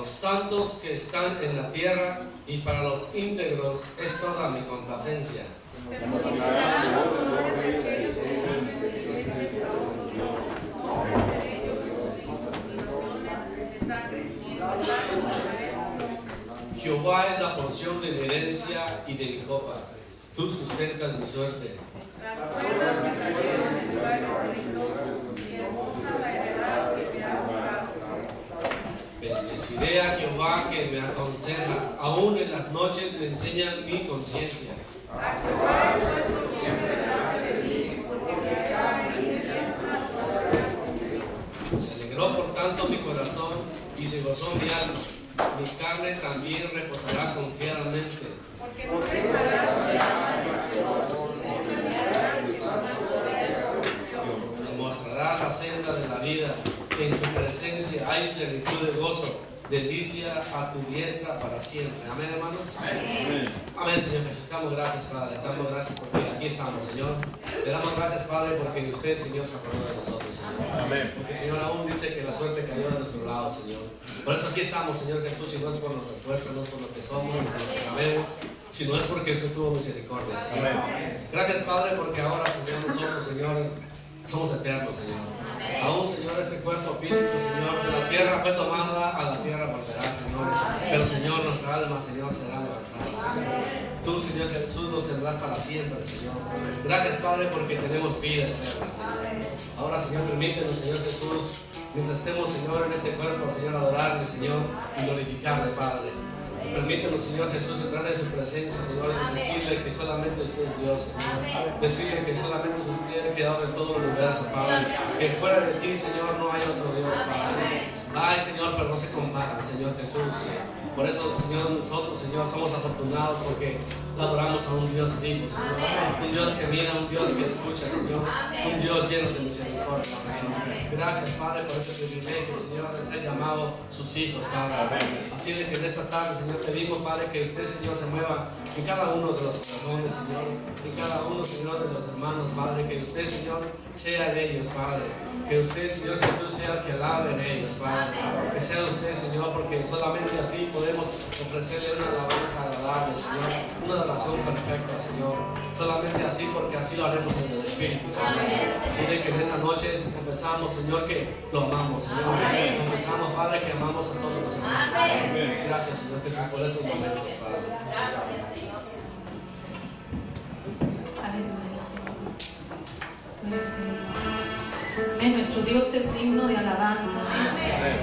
los santos que están en la tierra y para los íntegros es toda mi complacencia. Jehová es la porción de mi herencia y de mi copa. Tú sustentas mi suerte. Bendeciré a Jehová que me aconseja, aún en las noches me enseña mi conciencia. Se alegró por tanto mi corazón y se gozó mi alma. Mi carne también reposará confiadamente. Me mostrará la senda de la vida. En tu presencia hay plenitud de gozo, delicia a tu diestra para siempre. Amén, hermanos. Amén. Amén, Señor Jesús. Damos gracias, Padre. Damos gracias porque aquí estamos, Señor. Le damos gracias, Padre, porque de usted, Señor, se acordó de nosotros, Señor. Amén. Porque, Señor, aún dice que la suerte cayó de nuestro lado, Señor. Por eso aquí estamos, Señor Jesús, y no es por nuestra fuerza, no es por lo que somos, ni por lo que sabemos, sino es porque usted tuvo misericordia, Señor. Amén. Gracias, Padre, porque ahora, Señor, nosotros, Señor, somos eternos, Señor. Aún, Señor, este cuerpo físico, Señor, de la tierra fue tomada, a la tierra volverá, Señor. Pero, Señor, nuestra alma, Señor, será levantada, Señor. Tú, Señor Jesús, nos tendrás para siempre, Señor. Gracias, Padre, porque tenemos vida eterna, Señor. Ahora, Señor, permítenos, Señor Jesús, mientras estemos, Señor, en este cuerpo, Señor, adorarle, Señor, y glorificarle, Padre. Permítanos, Señor Jesús, entrar en su presencia, Señor, y decirle que solamente usted es Dios, Señor. Decirle que solamente usted es creador de todo el universo, Padre. Que fuera de ti, Señor, no hay otro Dios, Padre. Ay, Señor, pero no se comparan, Señor Jesús. Por eso, Señor, nosotros, Señor, somos afortunados porque adoramos a un Dios vivo, Señor. Un Dios que mira, un Dios que escucha, Señor. Un Dios lleno de misericordia, Señor. Gracias, Padre, por este privilegio, Señor, de ser llamado sus hijos, Padre. Así de que en esta tarde, Señor, pedimos, Padre, que usted, Señor, se mueva en cada uno de los corazones, Señor. En cada uno, Señor, de los hermanos, Padre. Que usted, Señor, sea en ellos, Padre. Que usted, Señor Jesús, sea el que alabe en ellos, Padre. Que sea usted, Señor, porque solamente así podemos ofrecerle una alabanza agradable, Señor. Una adoración perfecta, Señor. Solamente así, porque así lo haremos en el Espíritu, Señor. Así de que en esta noche confesamos, Señor, que lo amamos, Señor. Confesamos, Padre, que amamos a todos los hermanos. Gracias, Señor Jesús, por esos momentos, Padre. Aleluya, Señor. Tú eres digno. Amén. Nuestro Dios es digno de alabanza. Amén.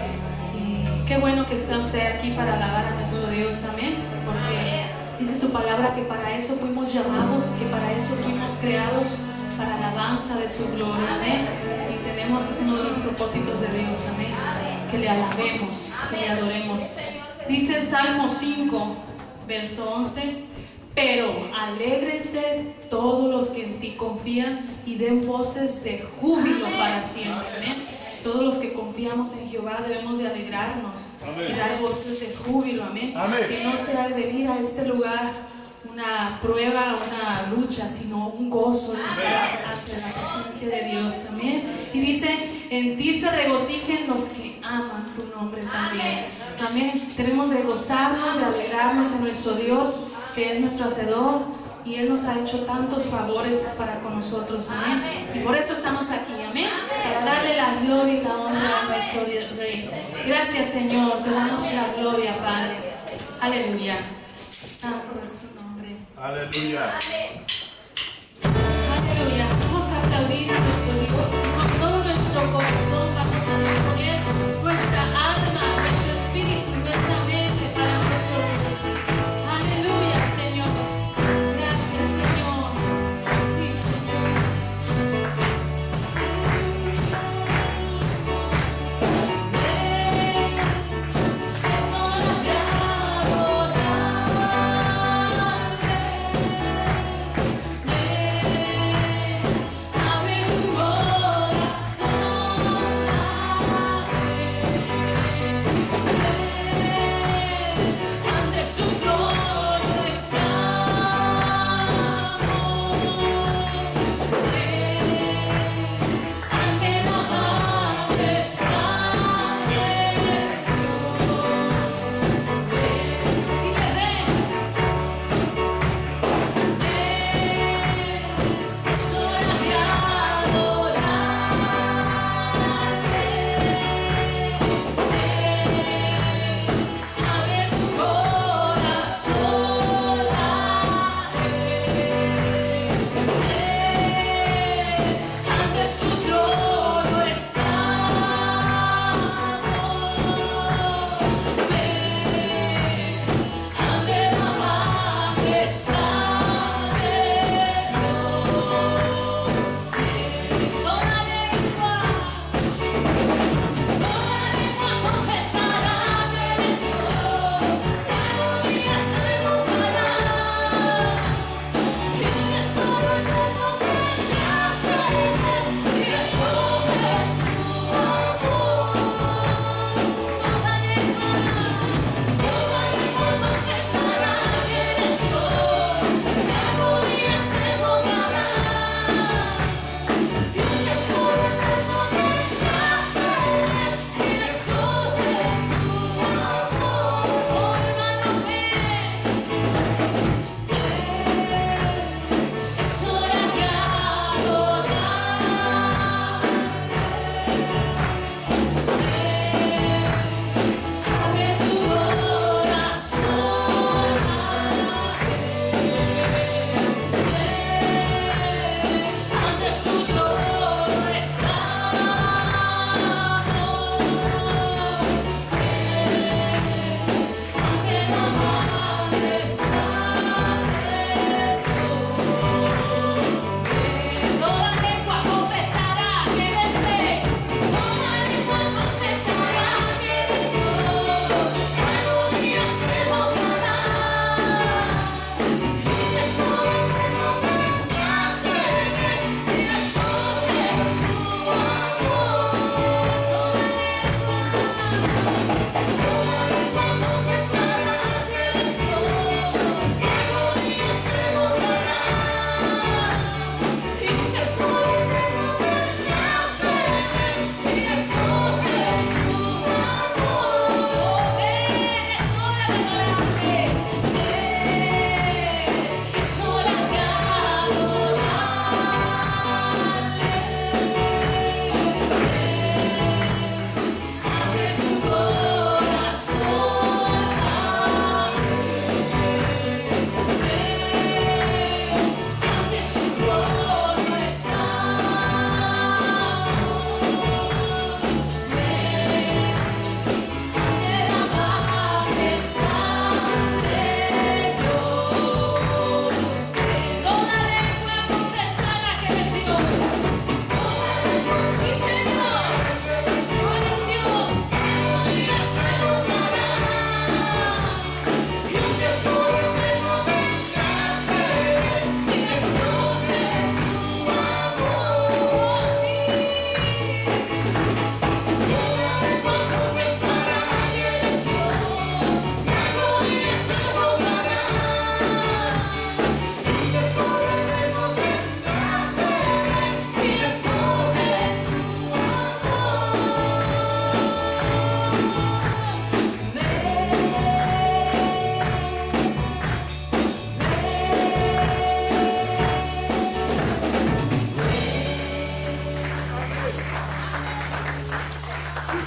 Y qué bueno que está usted aquí para alabar a nuestro Dios. Amén. Porque dice su palabra que para eso fuimos llamados, que para eso fuimos creados, para la alabanza de su gloria. Amén. Y tenemos, es uno de los propósitos de Dios. Amén. Que le alabemos, que le adoremos. Dice Salmo 5, verso 11. Pero alégrense todos los que en ti confían y den voces de júbilo para siempre. ¿Amén? Todos los que confiamos en Jehová debemos de alegrarnos. Amén. Y dar voces de júbilo. Amén. Amén. Que no sea venir a este lugar una prueba, una lucha, sino un gozo ante la presencia de Dios. Amén. Y dice, en ti se regocijen los que aman tu nombre también. Amén. Tenemos de gozarnos, de alegrarnos en nuestro Dios, que es nuestro Hacedor, y Él nos ha hecho tantos favores para con nosotros. Amén. Y por eso estamos aquí. Amén. Para darle la gloria y la honra a nuestro Rey. Gracias, Señor. Te damos la gloria, Padre. Aleluya. Santo es tu nombre. Aleluya. Aleluya. Vamos a aplaudir a nuestro Dios y con todo nuestro corazón vamos a disponer nuestra alma, nuestro espíritu y nuestra mente para nuestro Dios. Aleluya, Señor. Gracias, Señor. Sí, Señor. Es hora de adorarte.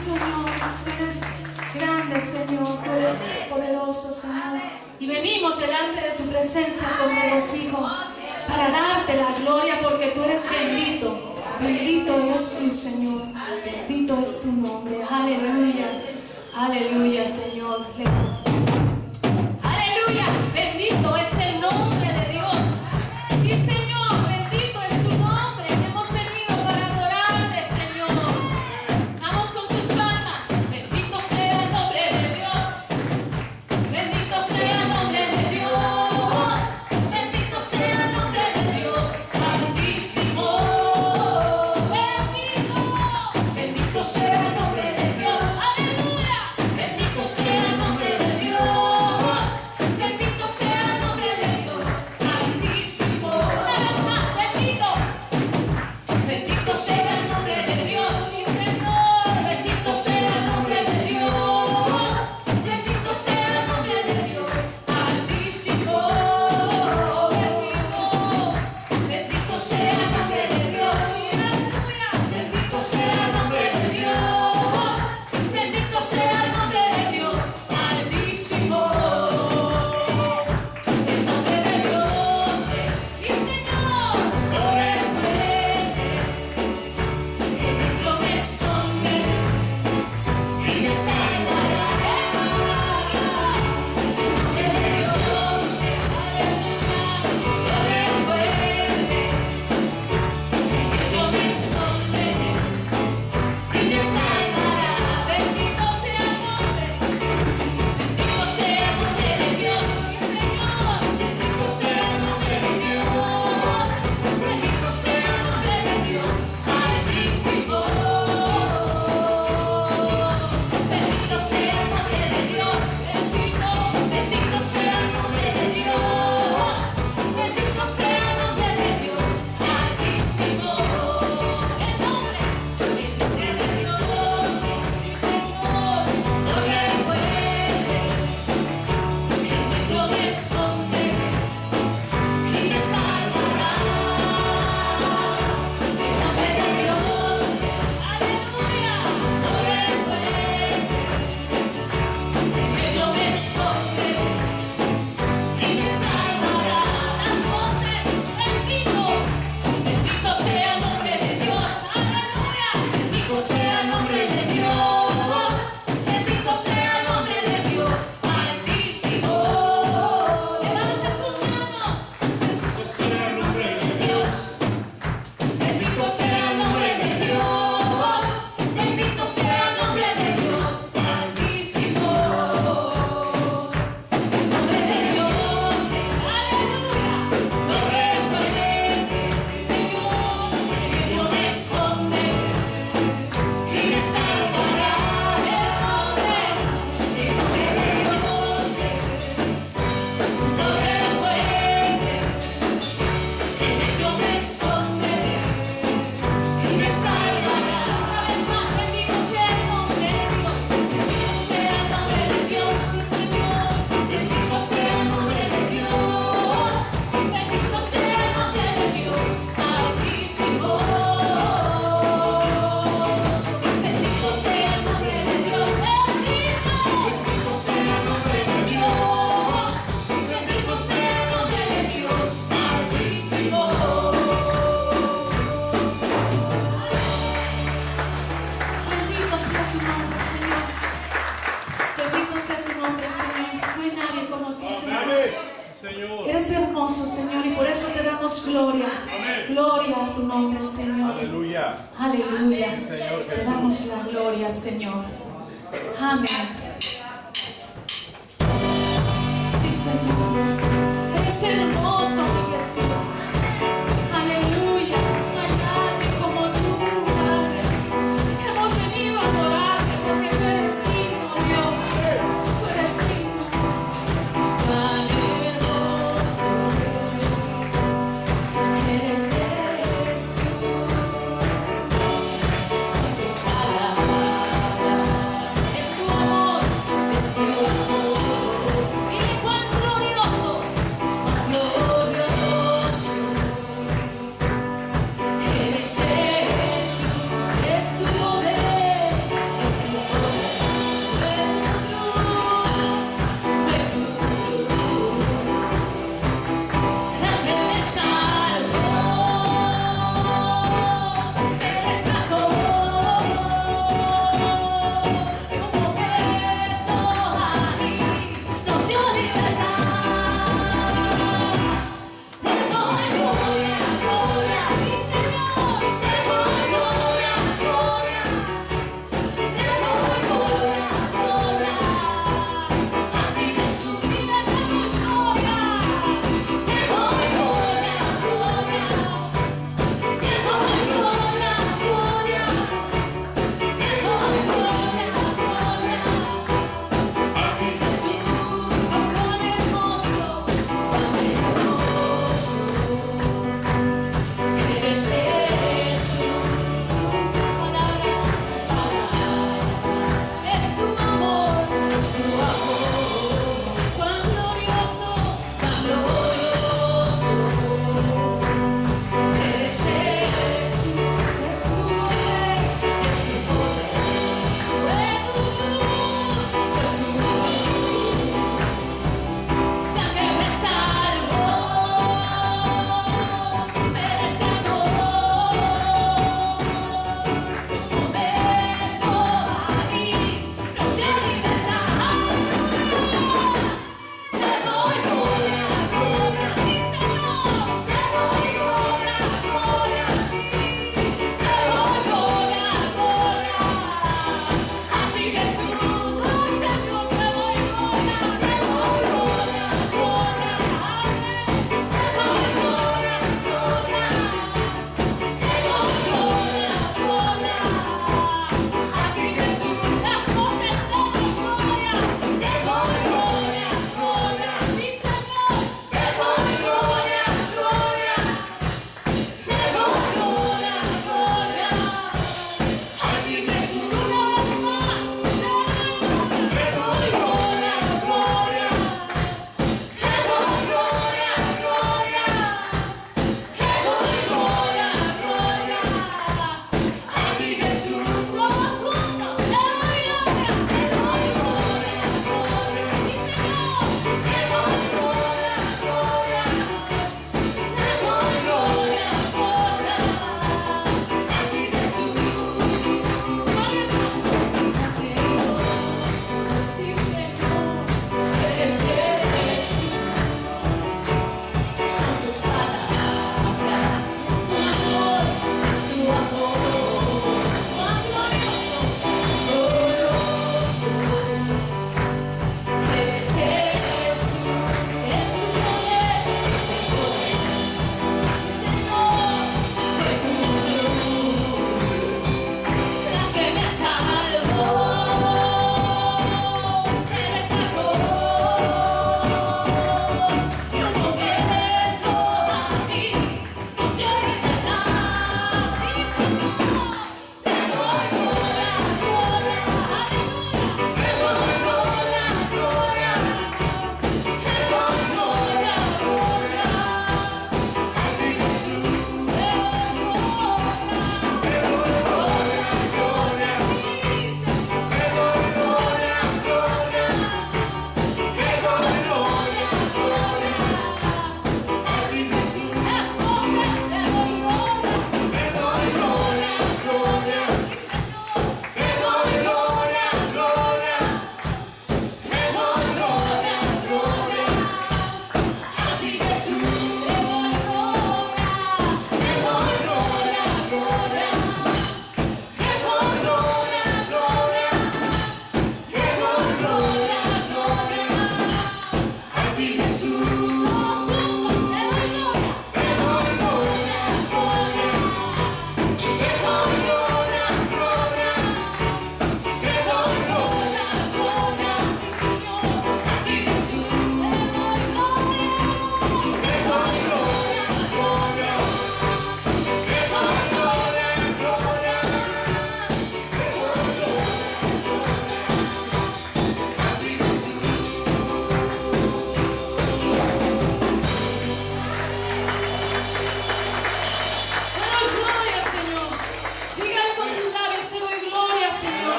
Señor, tú eres grande, Señor, tú eres poderoso, Señor. Y venimos delante de tu presencia con regocijo para darte la gloria porque tú eres bendito. Bendito es tu Señor, bendito es tu nombre. Aleluya, aleluya, Señor. Aleluya, bendito es el nombre de Dios. Sí, Señor, bendito es tu nombre. Hemos venido para adorarte, Señor. Vamos con sus palmas. Bendito sea el nombre de Dios. Bendito sea el nombre de Dios. Bendito sea el nombre de Dios. Altísimo. Bendito sea el nombre de Dios. Aleluya. Bendito sea el nombre de Dios. Bendito sea el nombre de Dios. Altísimo. Una vez más, bendito. Bendito sea el nombre de Dios. Sí, Señor. Bendito sea el nombre de Dios. Bendito sea el nombre de Dios. Altísimo. Bendito sea el nombre de Dios. Aleluya. Bendito sea el nombre de Dios. Bendito sea el nombre de Dios. Altísimo. El nombre de Dios es mi Señor. Por el fuerte. En esto me esconde y me salvará. El nombre de Dios es por el fuerte. En esto me esconde y me salvará. Bendito sea el nombre. Bendito sea el nombre de Dios, Señor. Bendito sea el nombre de Dios. Bendito sea el nombre de Dios. Altísimo. Bendito sea el nombre de Dios. Bendito sea el nombre de Dios. Bendito sea el nombre de Dios. Altísimo. El nombre de Dios es mi Señor. Por el fuerte. En medio me esconde y me salvará. El nombre de Dios es aleluya. Por el fuerte. En medio me esconde y me salvará. Las voces, bendito. Bendito sea el nombre de Dios. Aleluya. Bendito sea el nombre de Dios. Bendito sea el nombre de Dios. Altísimo. Levanta sus manos. Bendito sea el nombre de Dios. Bendito sea el nombre de Dios. Bendito sea el nombre de Dios. Altísimo. El nombre de Dios. Aleluya. Por el fuerte. Sí, Señor. En medio me esconde y me salvará. El nombre de Dios es por el fuerte. En medio me esconde y me salvará. Una vez más, bendito sea el nombre de Dios. Bendito sea el nombre de Dios, sí, Señor. Bendito sea el nombre de Dios. Bendito sea el nombre de Dios. Altísimo. Bendito sea el nombre de Dios. Bendito sea el nombre de Dios. Bendito sea el nombre de Dios. Altísimo. Bendito sea tu nombre, Señor. Bendito sea tu nombre, Señor. No hay nadie como tú, Señor. Señor. Eres hermoso, Señor, y por eso te damos gloria. Gloria a tu nombre, Señor. Aleluya. Aleluya. Señor Te Jesús. damos la gloria, Señor. Amén. Sí, Señor. Eres hermoso, mi Jesús. Aleluya. No hay nadie como tú, Padre. Hemos venido a adorarte porque tú eres digno, Dios. Tú eres digno. Tan hermoso. Eres Jesús. Son tus palabras. Es tu amor. Es tu amor. Mire cuán glorioso. Cuán glorioso.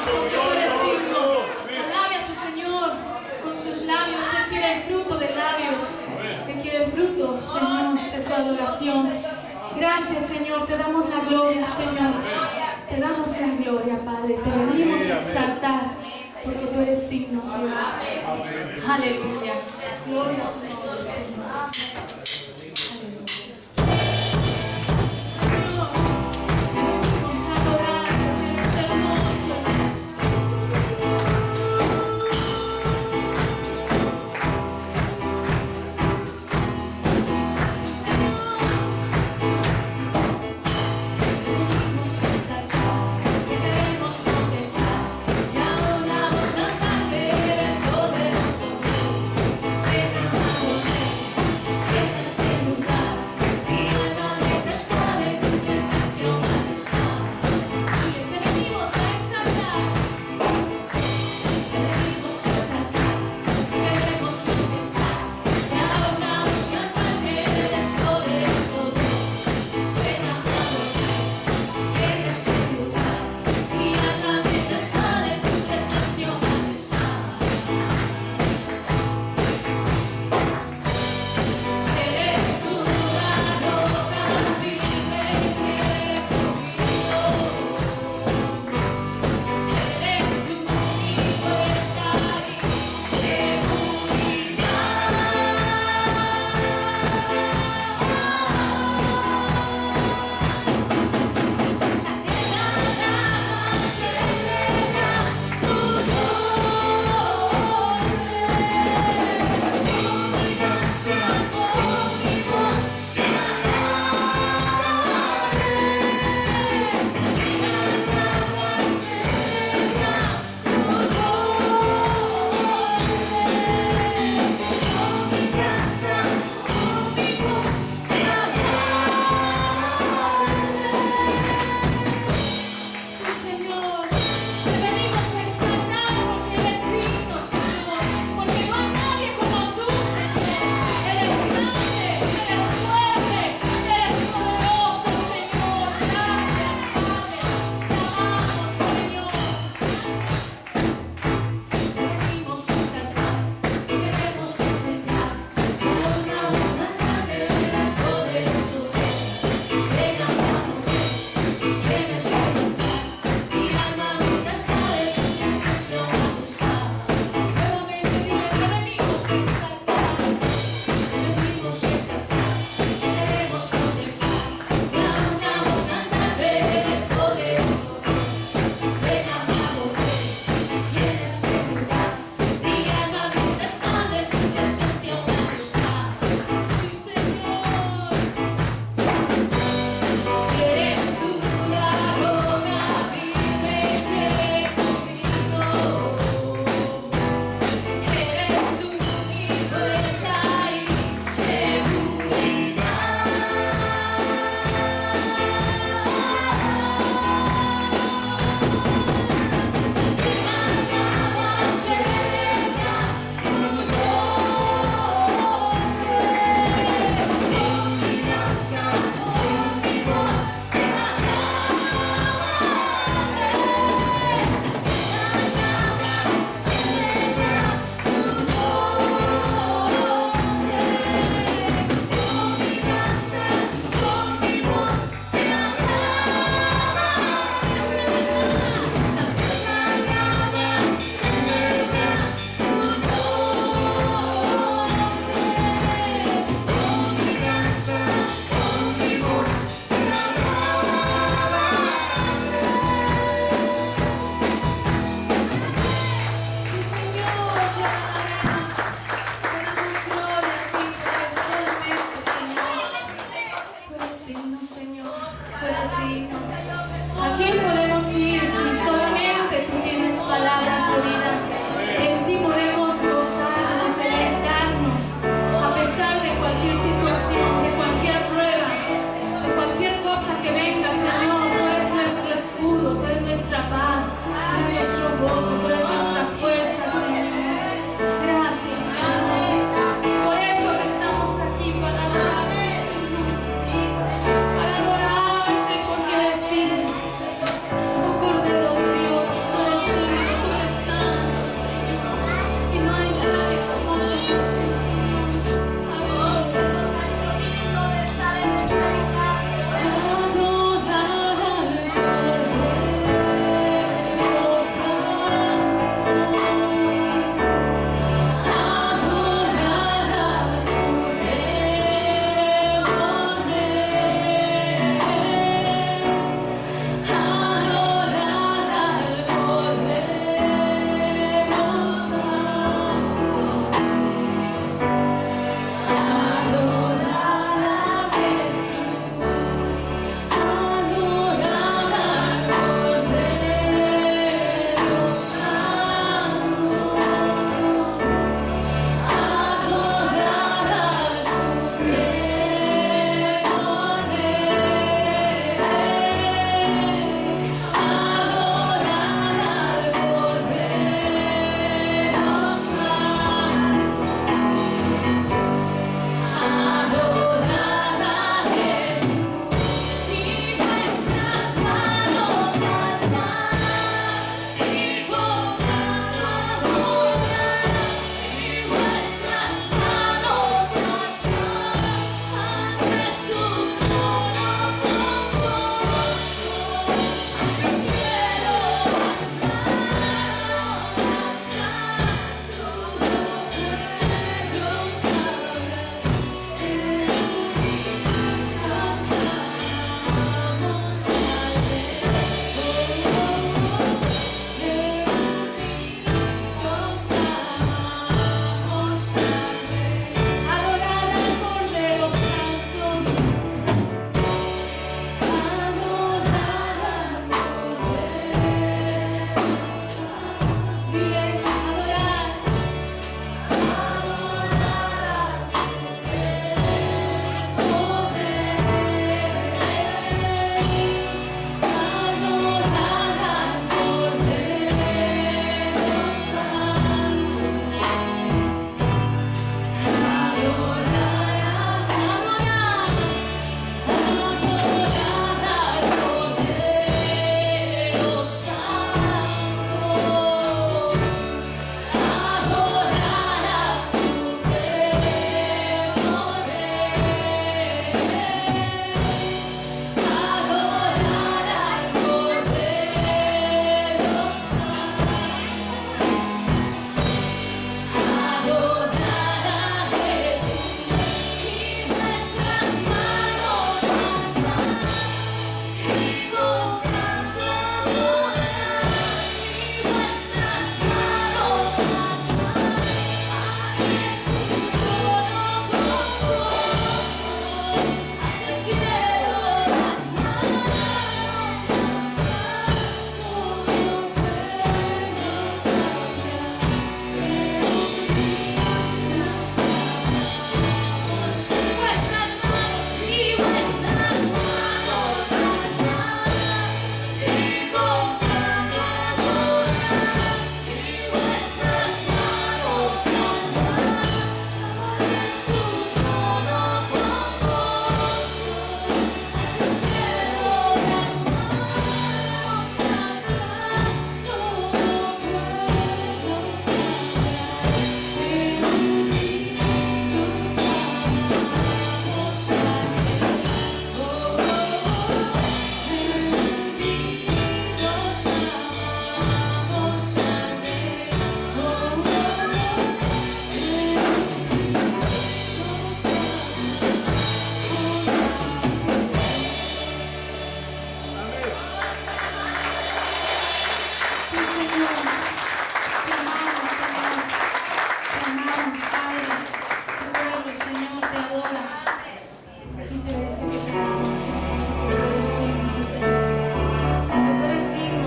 porque tú eres digno. Alabe a su Señor con sus labios. Él quiere el fruto de labios. Él quiere el fruto, Señor, de su adoración. Gracias, Señor. Te damos la gloria, Señor. Te damos la gloria, Padre. Te venimos a exaltar porque tú eres digno, Señor. Aleluya. Gloria a tu nombre, Señor. Eres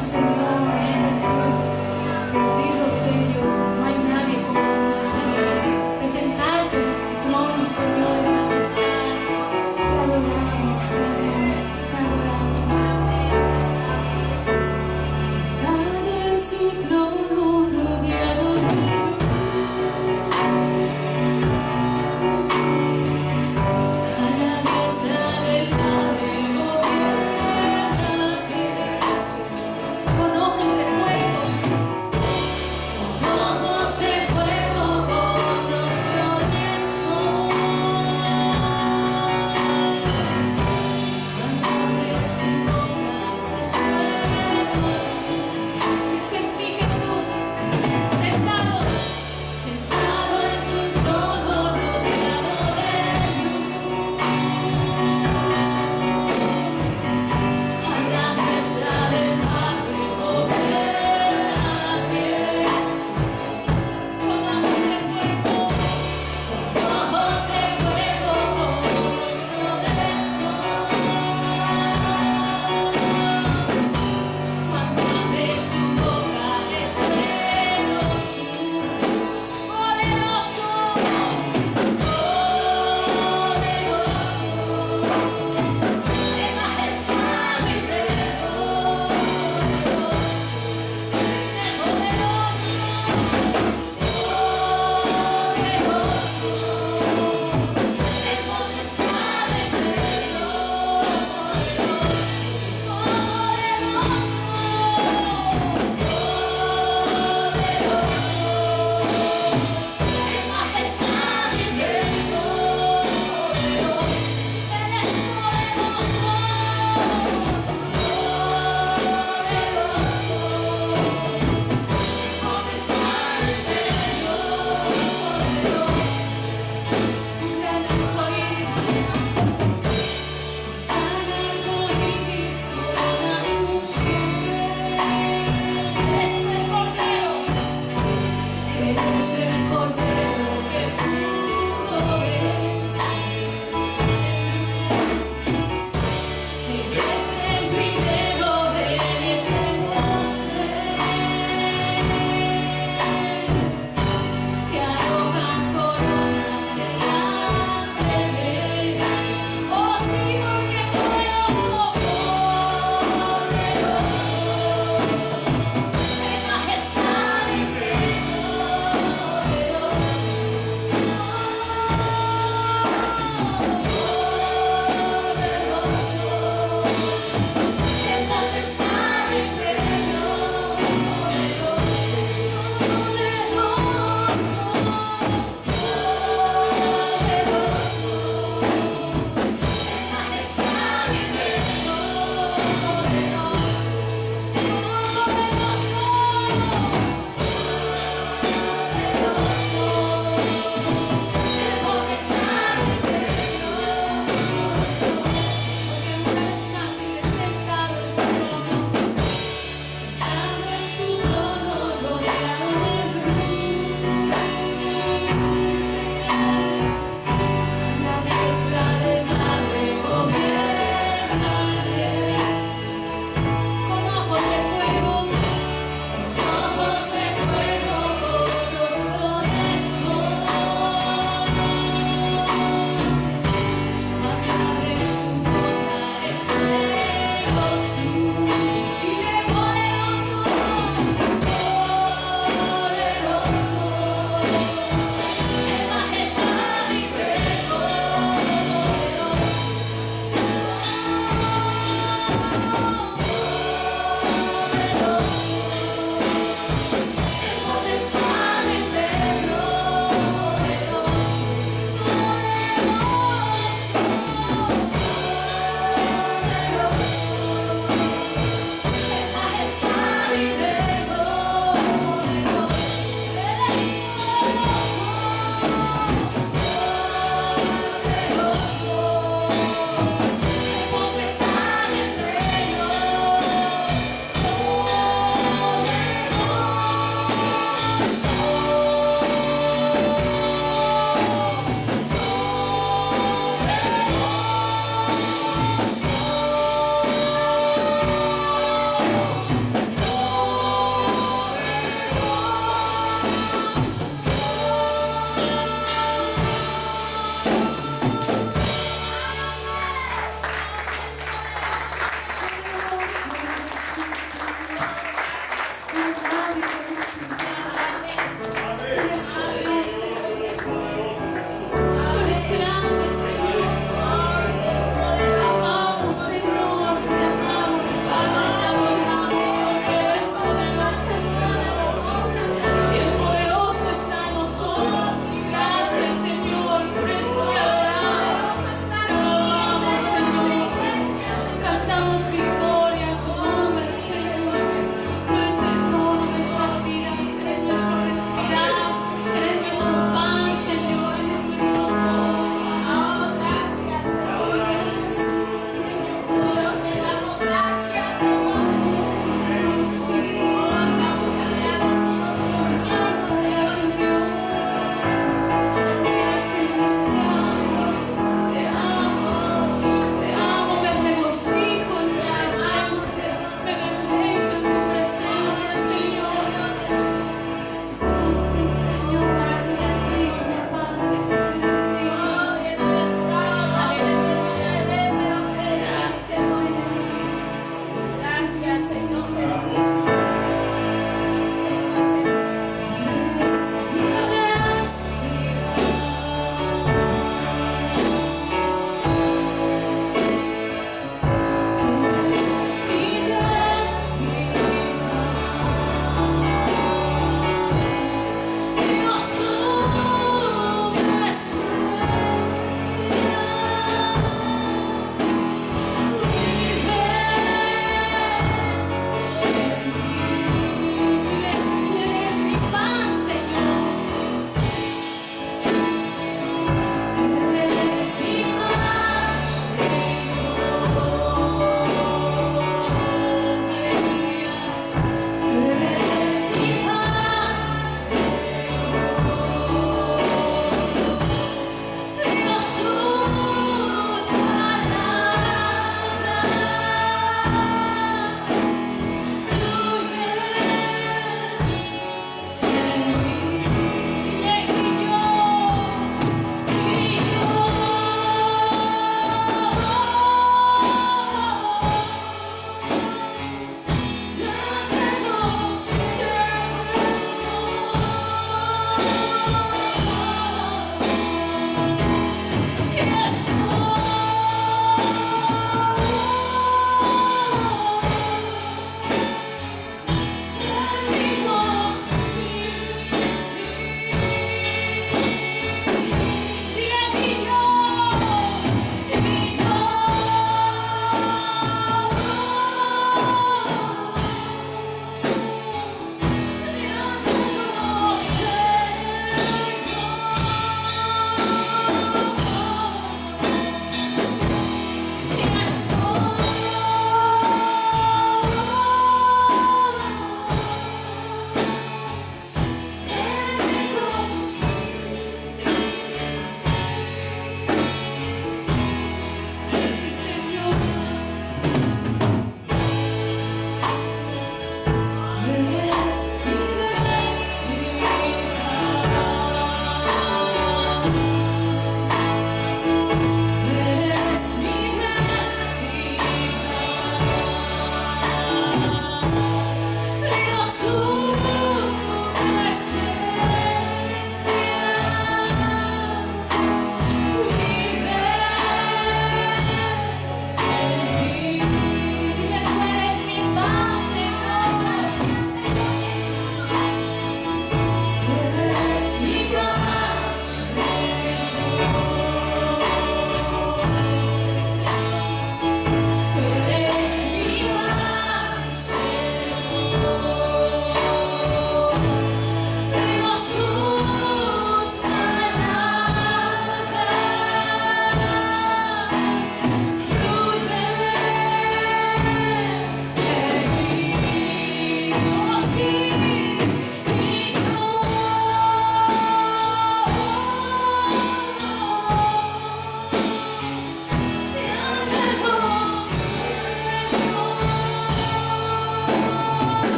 Señor, Jesús, de abrir los sellos. No hay nadie como tú, Señor. Presentarte tu trono, Señor, en majestad. Te adoramos, Señor, te adoramos. Sentado en su trono, rodeado de luz. A la diestra del Padre gobierna Jesús. Con ojos de fuego, con ojos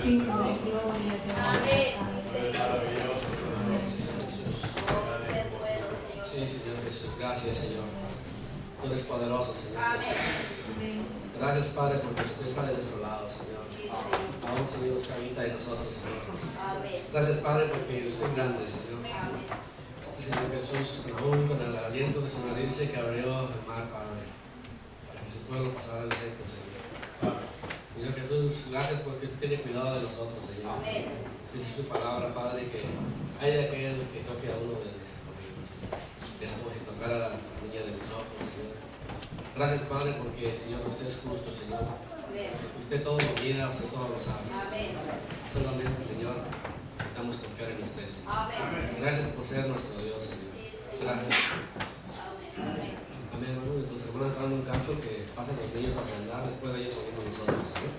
Digno de gloria, de honra, Sí, Señor Jesús. Gracias, Señor. Tú eres poderoso, Señor Jesús. Gracias, Padre, porque usted está de nuestro lado, Señor. Aún, Señor, usted habita en nosotros, Señor. Gracias, Padre, porque usted es grande, Señor. Este Señor Jesús, aún con el aliento de su nariz, dice que abrió el mar, Padre, para que su pueblo pasara el seco, Señor. Señor Jesús, gracias porque usted tiene cuidado de nosotros, Señor. Dice su palabra, Padre, que hay de aquel que toque a uno de nuestros amigos, Señor. Es como que tocar a la niña de mis ojos, Señor. Gracias, Padre, porque, Señor, usted es justo, Señor. Usted todo lo mira, usted todo lo sabe, Señor. Solamente, Señor, necesitamos confiar en usted, Señor. Gracias por ser nuestro Dios, Señor. Gracias. Amén, hermano. Entonces, hermano, entrando en un canto que pasen los niños a aprender, después de ellos subimos nosotros, Señor.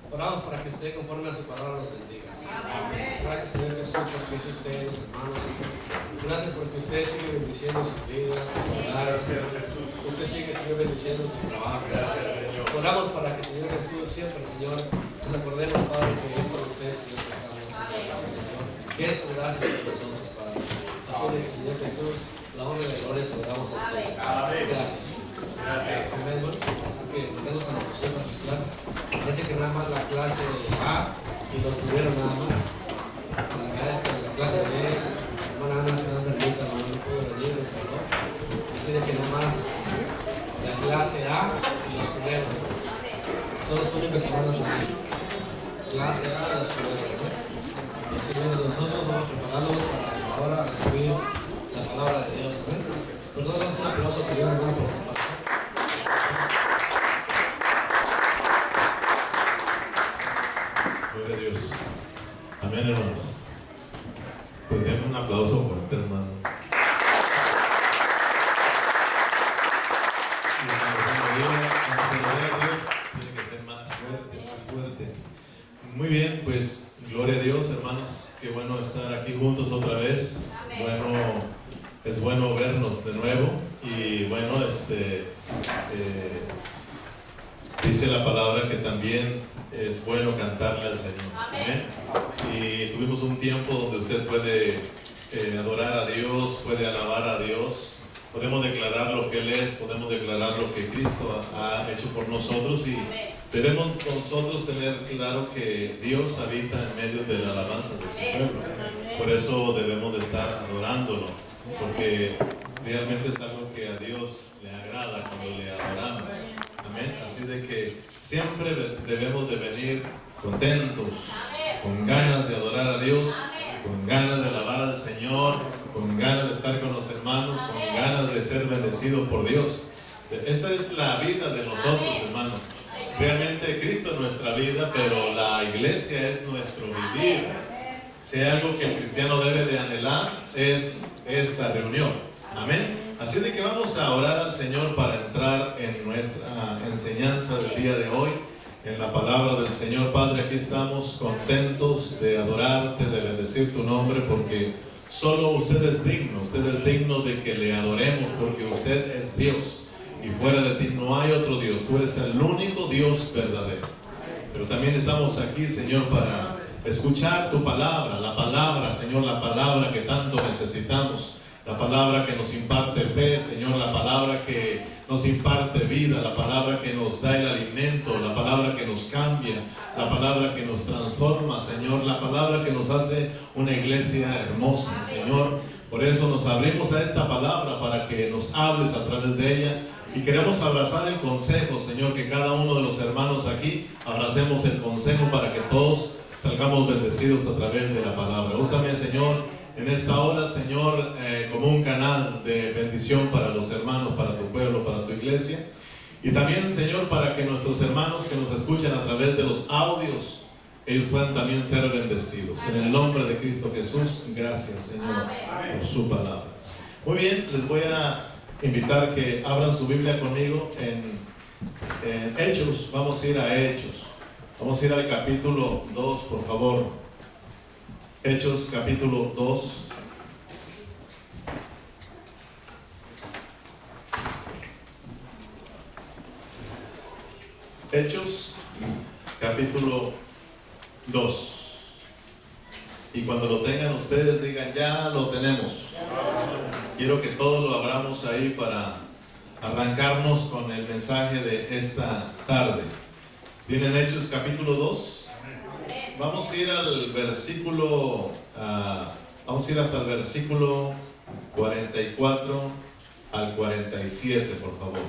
Oramos para que usted, conforme a su palabra, los bendiga, Señor. Gracias, Señor Jesús, porque es usted, los hermanos, Señor. Gracias porque usted sigue bendiciendo sus vidas, sus hogares, Señor. Usted sigue, Señor, bendiciendo tus trabajos, Señor. Oramos para que, Señor Jesús, siempre, Señor, nos acordemos, Padre, que es por usted, Señor, que estamos, Señor. Que es su gracia sobre nosotros, Padre. Así de que, Señor Jesús, la honra y la gloria se la damos a usted, Señor. Gracias, Señor. Amén, hermanos. Así que volvemos a nuestros hijos, a sus clases. Parece que nada más la clase A y los tuvieron nada más. La clase B, hermana Ana se dan permita, hermano, no puedo venir, les faló. Así de que nada más la clase A y los culeros, son los únicos hermanos aquí. Clase A y los culeros, ¿no? Y así nosotros vamos preparándonos para ahora recibir la palabra de Dios, ¿no? Pues nos damos un aplauso al Señor, hermano, por su parte. Gloria a Dios. Amén, hermanos. Pues denme un aplauso fuerte, hermano. Y cuando se lo dé a Dios, tiene que ser más fuerte, más fuerte. Muy bien, pues gloria a Dios, hermanos. Qué bueno estar aquí juntos otra vez. Bueno, es bueno vernos de nuevo. Y bueno, dice la palabra que también es bueno cantarle al Señor. Amén. Y tuvimos un tiempo donde usted puede adorar a Dios, puede alabar a Dios. Podemos declarar lo que Él es, podemos declarar lo que Cristo ha hecho por nosotros y debemos nosotros tener claro que Dios habita en medio de la alabanza de su pueblo. Por eso debemos de estar adorándolo, porque realmente es algo que a Dios le agrada cuando le adoramos. Amén. Así de que siempre debemos de venir contentos, con ganas de adorar a Dios, con ganas de alabar al Señor, con ganas de estar con los hermanos, con ganas de ser bendecidos por Dios. Esa es la vida de nosotros, hermanos. Realmente Cristo es nuestra vida, pero la iglesia es nuestro vivir. Si hay algo que el cristiano debe de anhelar, es esta reunión. Amén. Así de que vamos a orar al Señor para entrar en nuestra enseñanza del día de hoy, en la palabra del Señor. Padre, aquí estamos contentos de adorarte, de bendecir tu nombre, porque solo usted es digno de que le adoremos, porque usted es Dios. Y fuera de ti no hay otro Dios. Tú eres el único Dios verdadero. Pero también estamos aquí, Señor, para escuchar tu palabra. La palabra, Señor, la palabra que tanto necesitamos. La palabra que nos imparte fe, Señor. La palabra que nos imparte vida. La palabra que nos da el alimento. La palabra que nos cambia. La palabra que nos transforma, Señor. La palabra que nos hace una iglesia hermosa, Señor. Por eso nos abrimos a esta palabra para que nos hables a través de ella. Y queremos abrazar el consejo, Señor, que cada uno de los hermanos aquí abracemos el consejo para que todos salgamos bendecidos a través de la palabra. Úsame, Señor, en esta hora, Señor, como un canal de bendición para los hermanos, para tu pueblo, para tu iglesia. Y también, Señor, para que nuestros hermanos que nos escuchan a través de los audios, ellos puedan también ser bendecidos. En el nombre de Cristo Jesús, gracias, Señor, por su palabra. Muy bien, les voy a invitar que abran su Biblia conmigo en Hechos. Vamos a ir a Hechos. Vamos a ir al capítulo 2, por favor. Hechos capítulo 2. Hechos capítulo 2. Y cuando lo tengan ustedes digan, ya lo tenemos. Quiero que todos lo abramos ahí para arrancarnos con el mensaje de esta tarde. ¿Tienen Hechos capítulo 2? Vamos a ir al versículo, vamos a ir hasta el versículo 44 al 47, por favor.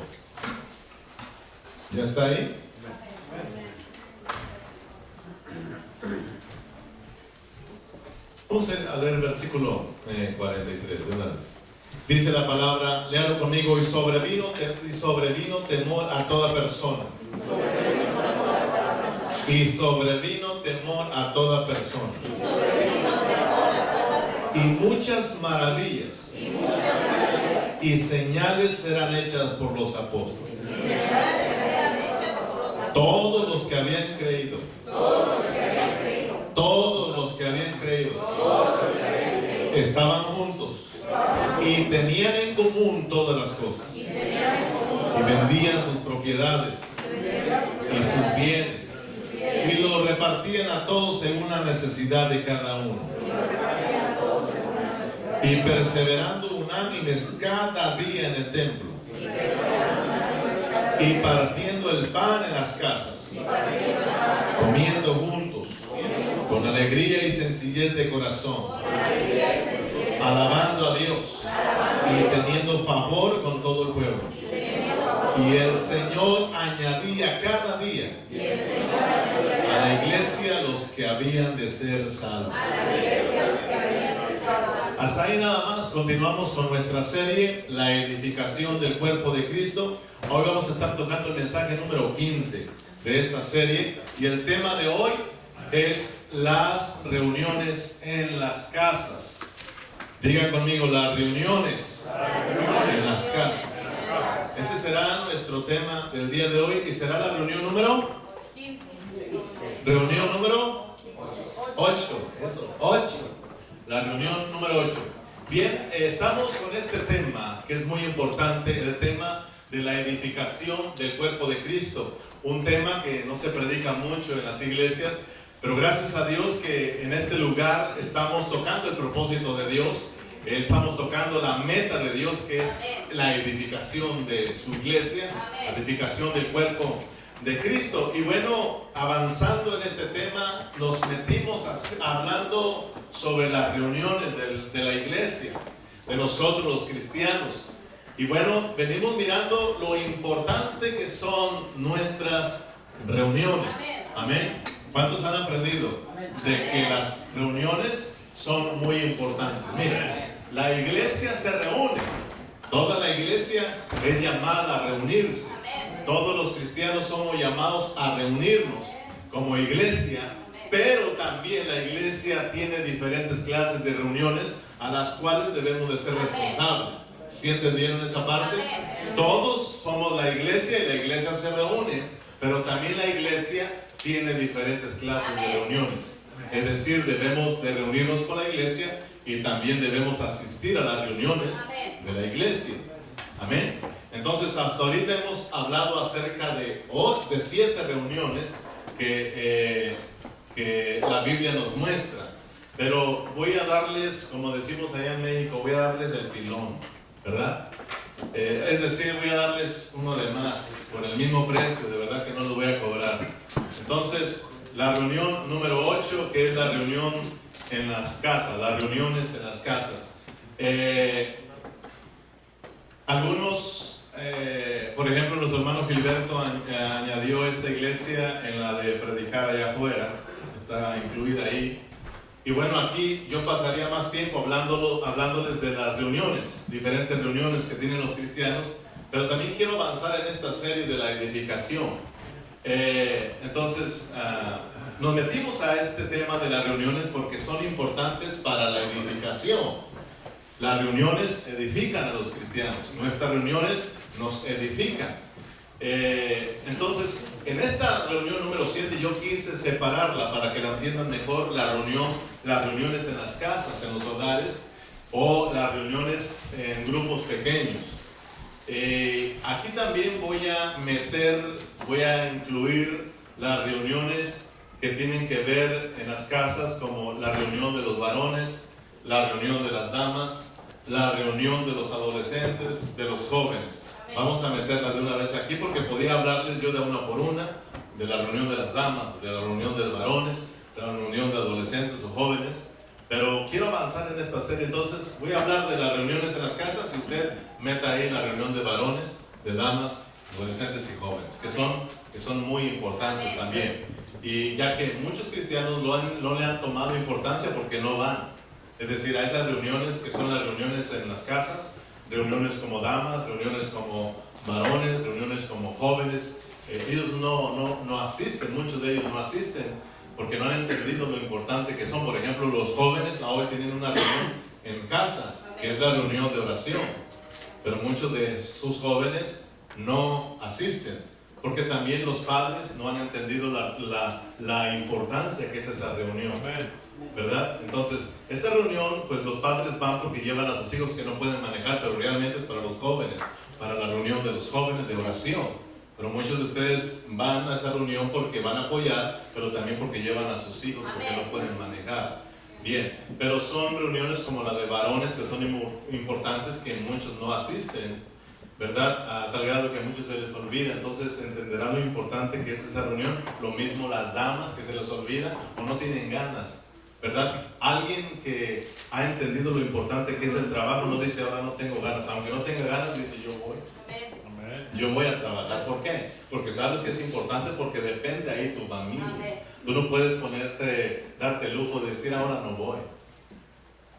¿Ya está ahí? Vamos a leer el versículo 43 de una vez. Dice la palabra, léalo conmigo, y sobrevino temor a toda persona. Y sobrevino temor a toda persona. Y muchas maravillas y señales serán hechas por los apóstoles. Todos los que habían creído. Todos los que habían creído estaban juntos y tenían en común todas las cosas, y vendían sus propiedades y sus bienes y los repartían a todos según la necesidad de cada uno, y perseverando unánimes cada día en el templo y partiendo el pan en las casas, comiendo juntos con alegría y sencillez de corazón, alabando a Dios y teniendo favor con todo el pueblo. Y el Señor añadía cada día a la iglesia los que habían de ser salvos. Hasta ahí nada más. Continuamos con nuestra serie, la edificación del cuerpo de Cristo. Hoy vamos a estar tocando el mensaje número 15 de esta serie, y el tema de hoy es las reuniones en las casas. Diga conmigo, las reuniones en las casas. Ese será nuestro tema del día de hoy, y será la reunión número 15. Reunión número 8. Eso, 8. La reunión número 8. Bien, estamos con este tema que es muy importante, el tema de la edificación del cuerpo de Cristo. Un tema que no se predica mucho en las iglesias, pero gracias a Dios que en este lugar estamos tocando el propósito de Dios. Estamos tocando la meta de Dios, que es la edificación de su iglesia, la edificación del cuerpo de Cristo. Y bueno, avanzando en este tema, nos metimos hablando sobre las reuniones de la iglesia, de nosotros los cristianos. Y bueno, venimos mirando lo importante que son nuestras reuniones. Amén. ¿Cuántos han aprendido de que las reuniones son muy importantes. Mira, la iglesia se reúne. Toda la iglesia es llamada a reunirse. Todos los cristianos somos llamados a reunirnos como iglesia, pero también la iglesia tiene diferentes clases de reuniones a las cuales debemos de ser responsables. ¿Sí entendieron esa parte? Todos somos la iglesia y la iglesia se reúne, pero también la iglesia tiene diferentes clases de reuniones. Es decir, debemos de reunirnos con la iglesia y también debemos asistir a las reuniones de la iglesia. Amén. Entonces, hasta ahorita hemos hablado acerca de 7 reuniones que la Biblia nos muestra. Pero voy a darles, como decimos allá en México, voy a darles el pilón, ¿verdad? Es decir, voy a darles uno de más, por el mismo precio, de verdad que no lo voy a cobrar. Entonces, la reunión número 8, que es la reunión en las casas, las reuniones en las casas. Algunos, por ejemplo, nuestro hermano Gilberto añadió esta iglesia en la de predicar allá afuera, está incluida ahí. Y bueno, aquí yo pasaría más tiempo hablándoles de las reuniones, diferentes reuniones que tienen los cristianos, pero también quiero avanzar en esta serie de la edificación. Entonces, nos metimos a este tema de las reuniones porque son importantes para la edificación. Las reuniones edifican a los cristianos, nuestras reuniones nos edifican. Entonces, en esta reunión número 7 yo quise separarla para que la entiendan mejor, las reuniones en las casas, en los hogares, o las reuniones en grupos pequeños. Aquí también voy a incluir las reuniones que tienen que ver en las casas, como la reunión de los varones, la reunión de las damas, la reunión de los adolescentes, de los jóvenes. Vamos a meterla de una vez aquí porque podía hablarles yo de una por una, de la reunión de las damas, de la reunión de los varones, de la reunión de adolescentes o jóvenes, pero quiero avanzar en esta serie. Entonces voy a hablar de las reuniones en las casas y usted meta ahí la reunión de varones, de damas, adolescentes y jóvenes, que son muy importantes también. Y ya que muchos cristianos no le han tomado importancia porque no van, es decir, a esas reuniones que son las reuniones en las casas, reuniones como damas, reuniones como varones, reuniones como jóvenes, ellos no asisten, muchos de ellos no asisten porque no han entendido lo importante que son. Por ejemplo, los jóvenes ahora tienen una reunión en casa, que es la reunión de oración, pero muchos de sus jóvenes no asisten porque también los padres no han entendido la importancia que es esa reunión, ¿verdad? Entonces, esa reunión, pues los padres van porque llevan a sus hijos que no pueden manejar, pero realmente es para los jóvenes, para la reunión de los jóvenes de oración. Pero muchos de ustedes van a esa reunión porque van a apoyar, pero también porque llevan a sus hijos porque no pueden manejar. Bien, pero son reuniones como la de varones que son importantes, que muchos no asisten, ¿verdad? A tal grado que a muchos se les olvida. Entonces entenderán lo importante que es esa reunión. Lo mismo las damas, que se les olvida o no tienen ganas, ¿verdad? Alguien que ha entendido lo importante que es el trabajo no dice ahora no tengo ganas, aunque no tenga ganas dice yo voy a trabajar. ¿Por qué? Porque sabes que es importante, porque depende ahí tu familia. Tú no puedes darte el lujo de decir ahora no voy,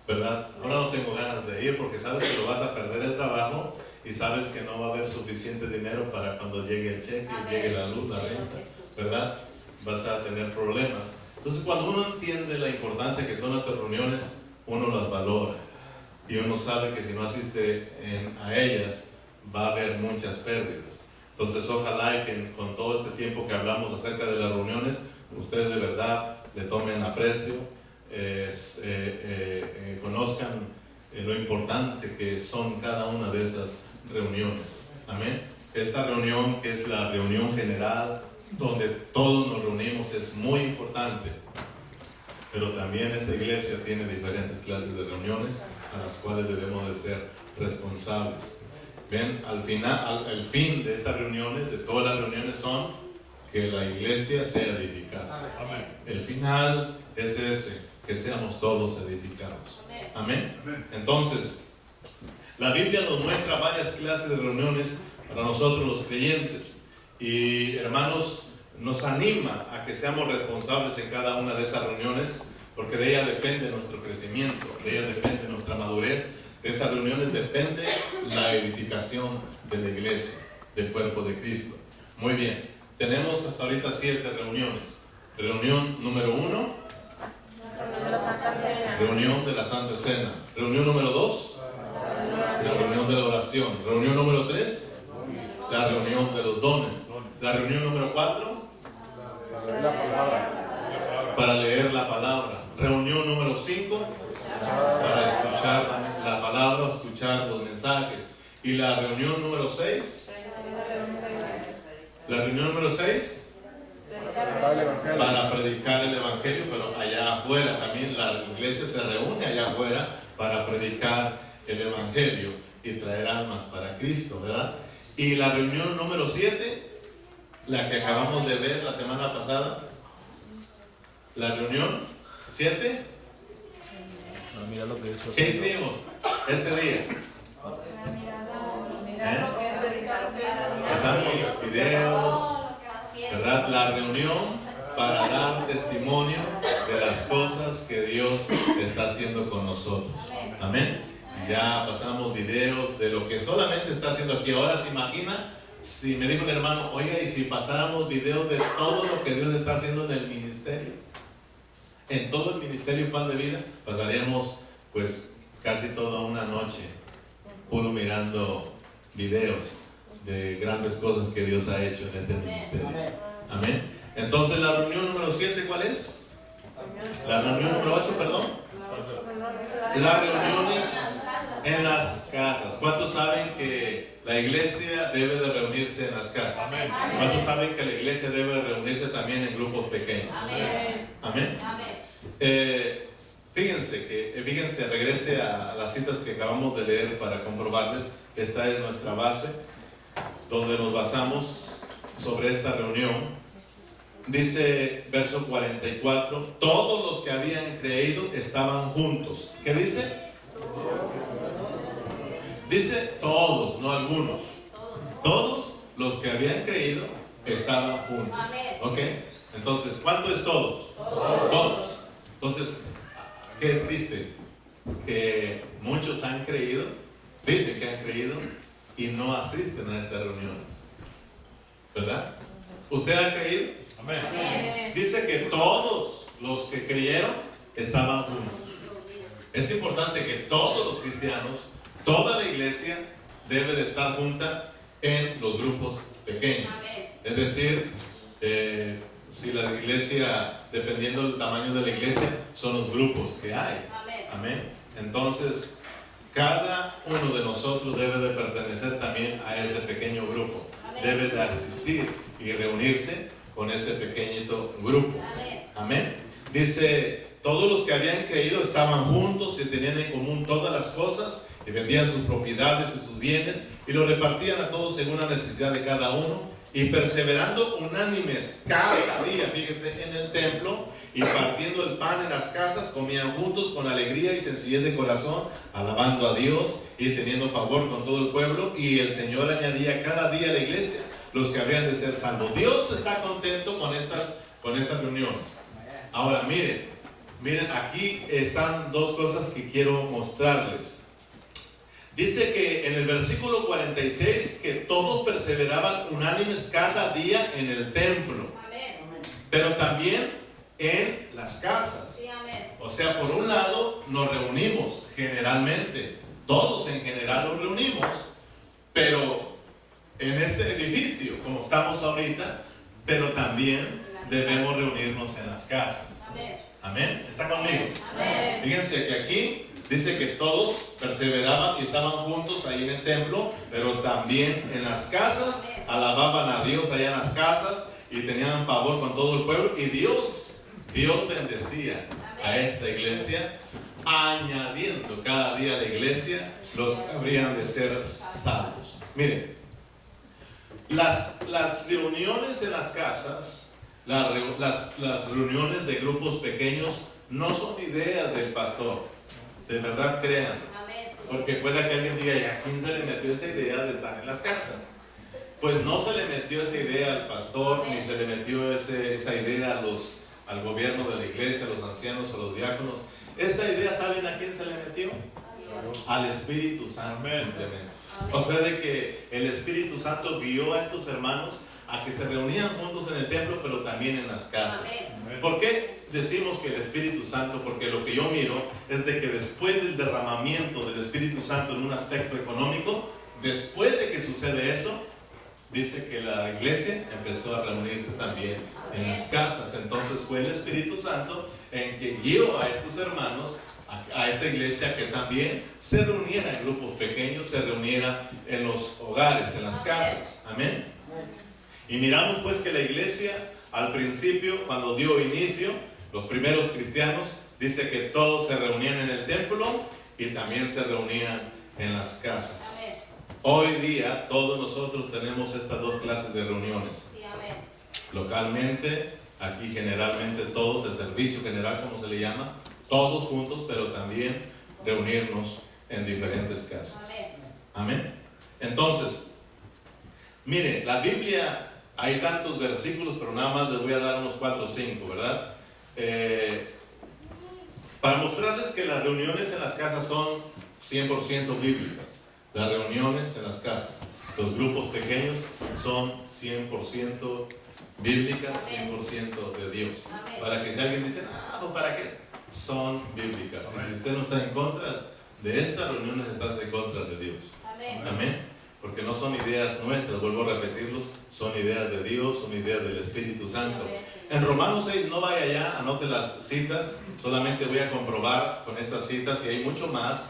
¿verdad? Ahora no tengo ganas de ir, porque sabes que lo vas a perder el trabajo y sabes que no va a haber suficiente dinero para cuando llegue el cheque, llegue la luz, la renta, ¿verdad? Vas a tener problemas. Entonces, cuando uno entiende la importancia que son estas reuniones, uno las valora y uno sabe que si no asiste a ellas va a haber muchas pérdidas. Entonces, ojalá que con todo este tiempo que hablamos acerca de las reuniones, ustedes de verdad le tomen aprecio, conozcan lo importante que son cada una de esas reuniones. Amén. Esta reunión, que es la reunión general, donde todos nos reunimos, es muy importante, pero también esta iglesia tiene diferentes clases de reuniones a las cuales debemos de ser responsables. Ven, el fin de estas reuniones, de todas las reuniones, son que la iglesia sea edificada. Amén. El final es ese, que seamos todos edificados. Amén. Entonces, la Biblia nos muestra varias clases de reuniones para nosotros los creyentes. Y hermanos, nos anima a que seamos responsables en cada una de esas reuniones, porque de ella depende nuestro crecimiento, de ella depende nuestra madurez, de esas reuniones depende la edificación de la iglesia, del cuerpo de Cristo. Muy bien, tenemos hasta ahorita 7 reuniones. Reunión número 1, reunión de la Santa Cena. Reunión número 2, la reunión de la oración. Reunión número 3, la reunión de los dones. La reunión número 4, para leer la palabra. Reunión número 5, para escuchar la palabra, escuchar los mensajes. Y la reunión número 6, la reunión número 6, para predicar el evangelio, pero allá afuera también la iglesia se reúne allá afuera para predicar el evangelio y traer almas para Cristo, ¿verdad? Y la reunión número 7, la que acabamos de ver la semana pasada, la reunión 7, ¿qué hicimos ese día? Pasamos videos, ¿verdad? La reunión para dar testimonio de las cosas que Dios está haciendo con nosotros. Amén. Ya pasamos videos de lo que solamente está haciendo aquí. Ahora se imagina, si me dijo un hermano, oiga, y si pasáramos videos de todo lo que Dios está haciendo en el ministerio, en todo el ministerio Pan de Vida, pasaríamos pues casi toda una noche puro mirando videos de grandes cosas que Dios ha hecho en este ministerio. Amén. Entonces la reunión número 7, ¿cuál es? La reunión número 8, perdón. Las reuniones en las casas. ¿Cuántos saben que la iglesia debe de reunirse en las casas? ¿Cuántos saben que la iglesia debe de reunirse también en grupos pequeños? Amén. Fíjense, regrese a las citas que acabamos de leer para comprobarles que esta es nuestra base, donde nos basamos sobre esta reunión. Dice verso 44, todos los que habían creído estaban juntos. ¿Qué dice? Dice todos, no algunos. Todos los que habían creído estaban juntos. ¿Ok? Entonces, ¿cuánto es todos? Todos. Entonces, qué triste que muchos han creído, dicen que han creído y no asisten a estas reuniones, ¿verdad? ¿Usted ha creído? Amén. Dice que todos los que creyeron estaban juntos. Es importante que todos los cristianos, toda la iglesia debe de estar junta en los grupos pequeños. Es decir, si la iglesia, dependiendo del tamaño de la iglesia, son los grupos que hay. Amén. Entonces, cada uno de nosotros debe de pertenecer también a ese pequeño grupo. Debe de asistir y reunirse con ese pequeñito grupo. Amén. Dice, todos los que habían creído estaban juntos y tenían en común todas las cosas y vendían sus propiedades y sus bienes y lo repartían a todos según la necesidad de cada uno, y perseverando unánimes cada día, fíjense, en el templo y partiendo el pan en las casas, comían juntos con alegría y sencillez de corazón, alabando a Dios y teniendo favor con todo el pueblo, y el Señor añadía cada día a la iglesia los que habrían de ser salvos. Dios está contento con estas reuniones. Ahora miren, aquí están dos cosas que quiero mostrarles. Dice que en el versículo 46 que todos perseveraban unánimes cada día en el templo, pero también en las casas. O sea, por un lado nos reunimos generalmente, todos en general nos reunimos, pero en este edificio, como estamos ahorita, pero también debemos reunirnos en las casas. Amén. ¿Está conmigo? Amén. Fíjense que aquí dice que todos perseveraban y estaban juntos ahí en el templo, pero también en las casas, alababan a Dios allá en las casas y tenían favor con todo el pueblo, y Dios bendecía a esta iglesia, añadiendo cada día a la iglesia los que habrían de ser salvos. Miren, las reuniones en las casas, las reuniones de grupos pequeños no son ideas del pastor. De verdad crean, porque puede que alguien diga, ¿y a quién se le metió esa idea de estar en las casas? Pues no se le metió esa idea al pastor, ni se le metió esa idea al gobierno de la iglesia, a los ancianos, a los diáconos. Esta idea, ¿saben a quién se le metió? Al Espíritu Santo. Simplemente. O sea, de que el Espíritu Santo guió a estos hermanos a que se reunían juntos en el templo, pero también en las casas. ¿Por qué decimos que el Espíritu Santo? Porque lo que yo miro es de que después del derramamiento del Espíritu Santo en un aspecto económico, después de que sucede eso, dice que la iglesia empezó a reunirse también en las casas. Entonces fue el Espíritu Santo en que guió a estos hermanos, a esta iglesia, que también se reuniera en grupos pequeños, se reuniera en los hogares, en las casas. Amén. Y miramos pues que la iglesia al principio, cuando dio inicio, los primeros cristianos, dice que todos se reunían en el templo y también se reunían en las casas. Hoy día todos nosotros tenemos estas dos clases de reuniones. Localmente, aquí generalmente todos, el servicio general como se le llama, todos juntos, pero también reunirnos en diferentes casas. Amén. Entonces, mire, la Biblia, hay tantos versículos, pero nada más les voy a dar unos 4 o 5, ¿verdad? Para mostrarles que las reuniones en las casas son 100% bíblicas. Las reuniones en las casas, los grupos pequeños son 100% bíblicas, 100% de Dios. Para que si alguien dice, pues ¿para qué? Son bíblicas. Y si usted no está en contra de estas reuniones, está en contra de Dios. Amén. Porque no son ideas nuestras, vuelvo a repetirlos, son ideas de Dios, son ideas del Espíritu Santo. En Romanos 6, no vaya allá, anote las citas, solamente voy a comprobar con estas citas, y hay muchas más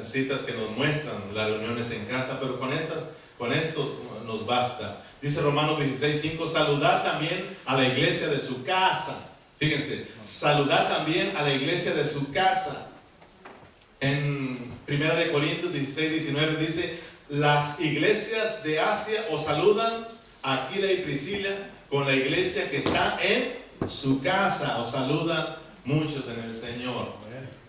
citas que nos muestran las reuniones en casa, pero con esto nos basta. Dice Romanos 16:5, saludad también a la iglesia de su casa. Fíjense, saludad también a la iglesia de su casa. En 1 Corintios 16:19 dice, las iglesias de Asia os saludan, Aquila y Priscila, con la iglesia que está en su casa, os saludan muchos en el Señor.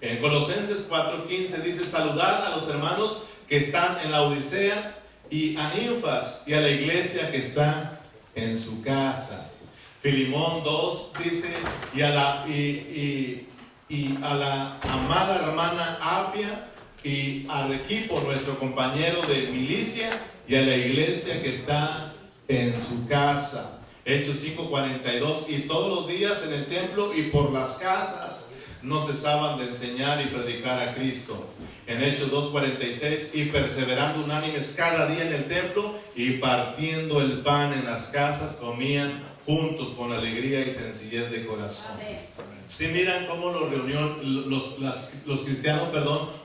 En Colosenses 4:15 dice, saludad a los hermanos que están en la Odisea y a Ninfas y a la iglesia que está en su casa. Filimón 2 dice, y a la amada hermana Apia y a Arquipo, nuestro compañero de milicia, y a la iglesia que está en su casa. Hechos 5:42, y todos los días en el templo y por las casas no cesaban de enseñar y predicar a Cristo. En Hechos 2:46, y perseverando unánimes cada día en el templo y partiendo el pan en las casas, comían juntos con alegría y sencillez de corazón. Si miran cómo los cristianos,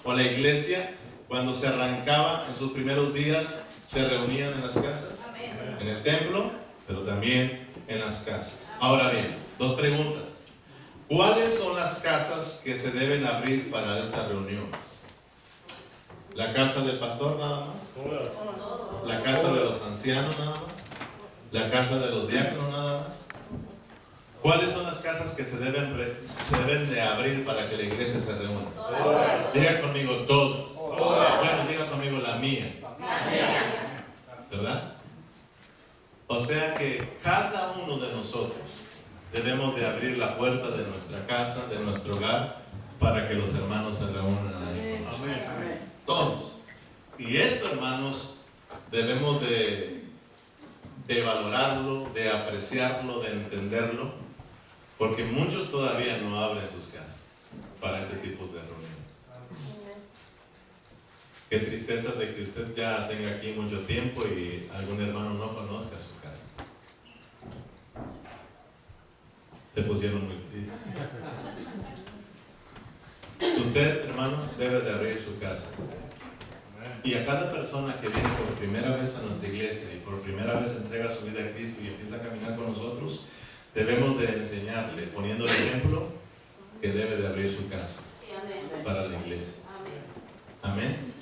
o la iglesia, cuando se arrancaba en sus primeros días, se reunían en las casas, en el templo, pero también en las casas. Ahora bien, 2 preguntas. ¿Cuáles son las casas que se deben abrir para estas reuniones? ¿La casa del pastor nada más? ¿La casa de los ancianos nada más? ¿La casa de los diáconos nada más? ¿Cuáles son las casas que se deben de abrir para que la iglesia se reúna? Diga conmigo todas. Bueno, diga conmigo la mía. ¿Verdad? O sea que cada uno de nosotros debemos de abrir la puerta de nuestra casa, de nuestro hogar, para que los hermanos se reúnan ahí. Todos. Y esto, hermanos, debemos de valorarlo, de apreciarlo, de entenderlo, porque muchos todavía no abren sus casas para este tipo de reuniones. Qué tristeza de que usted ya tenga aquí mucho tiempo y algún hermano no conozca su casa. Se pusieron muy tristes. Usted, hermano, debe de abrir su casa. Y a cada persona que viene por primera vez a nuestra iglesia y por primera vez entrega su vida a Cristo y empieza a caminar con nosotros, debemos de enseñarle, poniendo el ejemplo, que debe de abrir su casa para la iglesia. Amén.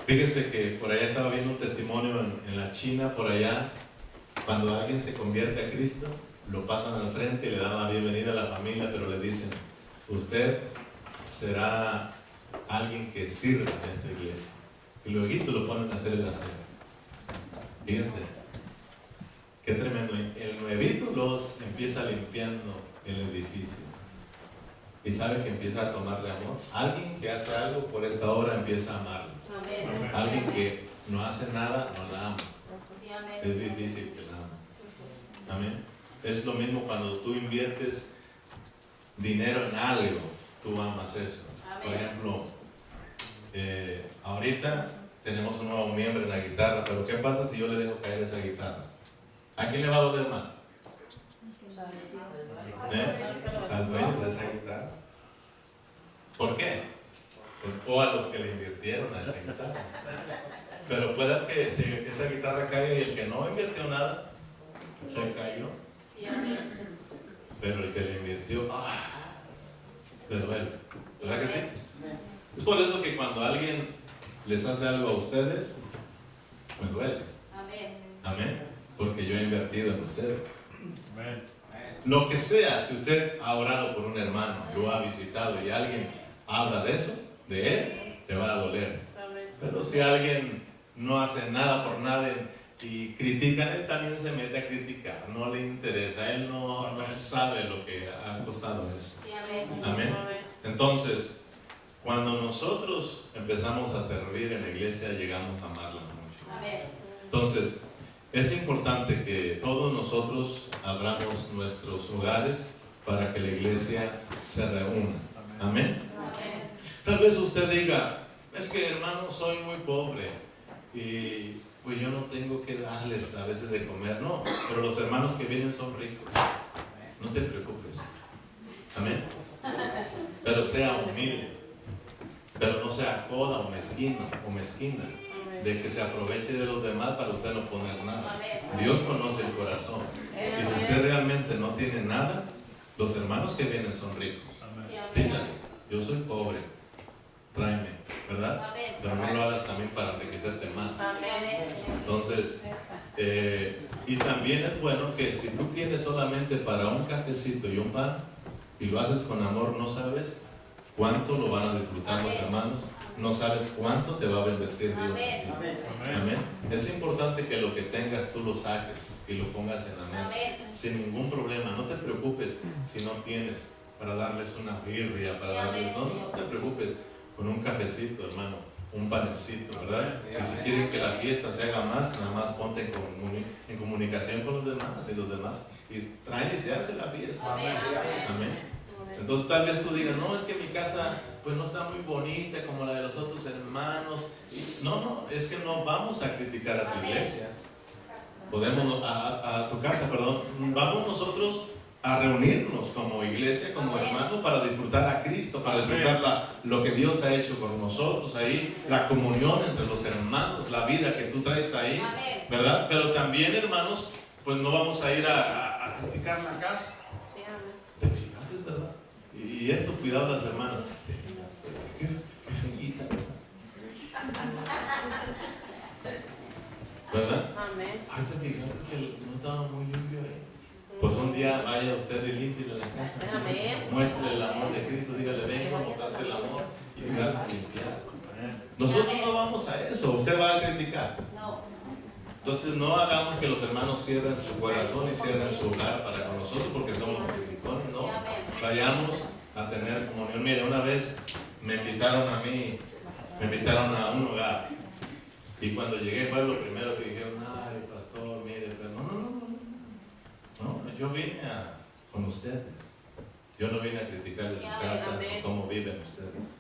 Fíjese que por allá estaba viendo un testimonio en la China, por allá, cuando alguien se convierte a Cristo, lo pasan al frente y le dan la bienvenida a la familia, pero le dicen, usted será alguien que sirva en esta iglesia. Y luego lo ponen a hacer el aseo. Fíjense, qué Qué tremendo. El nuevito los empieza limpiando el edificio. Y sabe que empieza a tomarle amor. Alguien que hace algo por esta obra empieza a amarlo. Amén. Alguien que no hace nada no la ama. Sí, amén. Es difícil que la ama. Amén. Es lo mismo cuando tú inviertes dinero en algo, tú amas eso. Amén. Por ejemplo, ahorita tenemos un nuevo miembro en la guitarra, pero ¿qué pasa si yo le dejo caer esa guitarra? ¿A quién le va a doler más? Al dueño de esa guitarra. ¿Por qué? O a los que le invirtieron a esa guitarra. Pero puede que esa guitarra caiga y el que no invirtió nada se cayó. Sí, amén. Pero el que le invirtió, les duele. ¿Verdad que sí? Es por eso que cuando alguien les hace algo a ustedes, me duele. Amén. Amén. Porque yo he invertido en ustedes. Amén. Lo que sea, si usted ha orado por un hermano, lo ha visitado y alguien habla de eso, de él, le va a doler. Amén. Pero si alguien no hace nada por nadie y critica, él también se mete a criticar, no le interesa, él no sabe lo que ha costado eso. Sí, amén. Amén. Entonces, cuando nosotros empezamos a servir en la iglesia, llegamos a amarla mucho. Amén. Entonces, es importante que todos nosotros abramos nuestros hogares para que la iglesia se reúna. Amén. Amén. Tal vez usted diga, es que hermano, soy muy pobre y pues yo no tengo que darles a veces de comer. No, pero los hermanos que vienen son ricos. No te preocupes. Amén. Pero sea humilde, pero no sea coda o mezquino o mezquina, de que se aproveche de los demás para usted no poner nada. Dios conoce el corazón. Y si usted realmente no tiene nada, los hermanos que vienen son ricos. Dígale, yo soy pobre, tráeme, ¿verdad? Amén. Pero no lo hagas también para enriquecerte más. Amén. Entonces, y también es bueno que si tú tienes solamente para un cafecito y un pan, y lo haces con amor, no sabes cuánto lo van a disfrutar los hermanos, no sabes cuánto te va a bendecir Dios. Amén. Es importante que lo que tengas tú lo saques y lo pongas en la mesa, sin ningún problema. No te preocupes si no tienes para darles una birria, para darles, no te preocupes, con un cafecito, hermano, un panecito, ¿verdad? Y si quieren que la fiesta se haga más, nada más ponte en comunicación con los demás, y los demás, y traen y se hace la fiesta. Amén. Entonces tal vez tú digas, no, es que mi casa pues no está muy bonita como la de los otros hermanos. No, es que no vamos a criticar a tu iglesia. Podemos, a tu casa, perdón, vamos nosotros a reunirnos como iglesia, como hermano, para disfrutar a Cristo, para disfrutar lo que Dios ha hecho con nosotros ahí, la comunión entre los hermanos, la vida que tú traes ahí, ¿verdad? Pero también, hermanos, pues no vamos a ir a criticar la casa. ¿Te fijas, verdad? Y esto, cuidado las hermanas. ¿Qué feñita? ¿Verdad? Ay, te fijas que no estaba muy limpio ahí. Pues un día vaya usted y límpiele la casa. Muéstrele el amor de Cristo, dígale, vengo a mostrarte el amor y venga a limpiar. Nosotros no vamos a eso, usted va a criticar. Entonces no hagamos que los hermanos cierren su corazón y cierren su hogar para con nosotros porque somos criticones, no. Vayamos a tener comunión. Mire, una vez me invitaron a un hogar y cuando llegué fue lo primero que dijeron, ay pastor, mire, pero no, yo vine con ustedes. Yo no vine a criticarles su casa o cómo viven ustedes.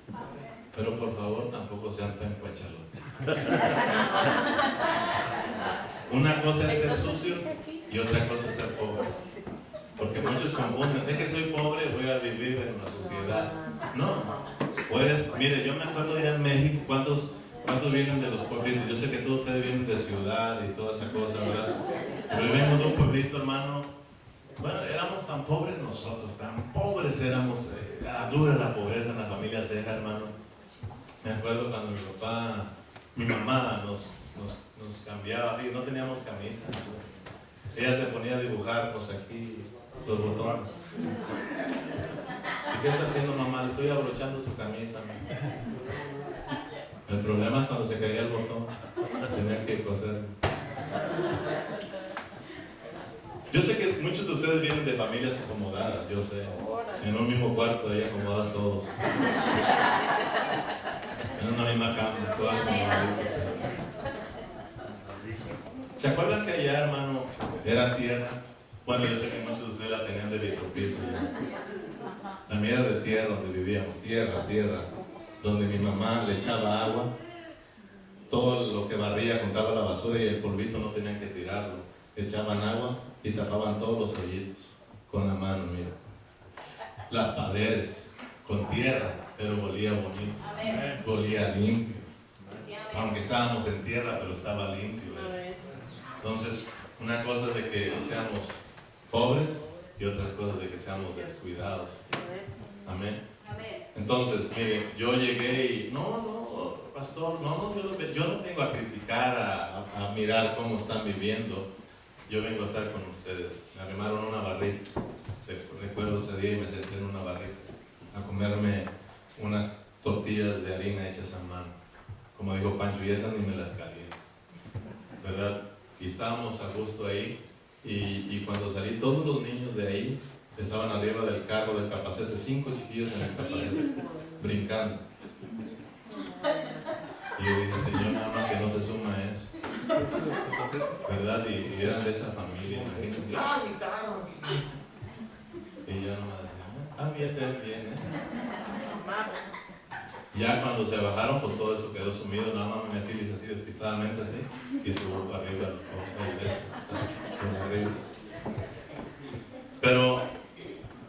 Pero por favor tampoco sean tan cuachalotes. Una cosa es ser sucio y otra cosa es ser pobre. Porque muchos confunden, es que soy pobre, voy a vivir en la sociedad. No, pues mire, yo me acuerdo ya en México, ¿cuántos vienen de los pueblitos? Yo sé que todos ustedes vienen de ciudad y toda esa cosa, ¿verdad? Pero yo vengo de un pueblito, hermano. Bueno, éramos tan pobres nosotros, tan pobres éramos, era dura la pobreza en la familia Ceja, hermano. Me acuerdo cuando mi mamá nos cambiaba y no teníamos camisa. Ella se ponía a dibujarnos aquí los botones. ¿Y qué está haciendo mamá? Le estoy abrochando su camisa. El problema es cuando se caía el botón, tenía que coser. Yo sé que muchos de ustedes vienen de familias acomodadas, yo sé. En un mismo cuarto ahí acomodadas todos. En una misma cama, todas acomodaditas. ¿Se acuerdan que allá, hermano, era tierra? Bueno, yo sé que muchos de ustedes la tenían de vitropiso ya. La mía era de tierra donde vivíamos, tierra, donde mi mamá le echaba agua, todo lo que barría juntaba la basura y el polvito no tenían que tirarlo, echaban agua y tapaban todos los hoyitos con la mano, mira. Las paredes con tierra, pero olía bonito, olía limpio, aunque estábamos en tierra, pero estaba limpio eso. Entonces, una cosa es de que seamos pobres y otras cosas de que seamos descuidados. Amén. Entonces, miren, yo llegué y no, pastor, yo no vengo a criticar, a mirar cómo están viviendo. Yo vengo a estar con ustedes. Me arrimaron una barrica. Recuerdo ese día y me senté en una barrica a comerme unas tortillas de harina hechas a mano. Como dijo Pancho, y esas ni me las calé, ¿verdad? Y estábamos a gusto ahí. Y cuando salí, todos los niños de ahí estaban arriba del carro del capacete, 5 chiquillos en el capacete, brincando. Y yo dije, Señor, nada más que no se suma eso, ¿verdad? Y eran de esa familia, imagínense. ¡Ah, mi carro! Y yo nomás decía, bien, Ya cuando se bajaron, pues todo eso quedó sumido, nada más me metí así despistadamente así, y subo para arriba el beso, para arriba. Pero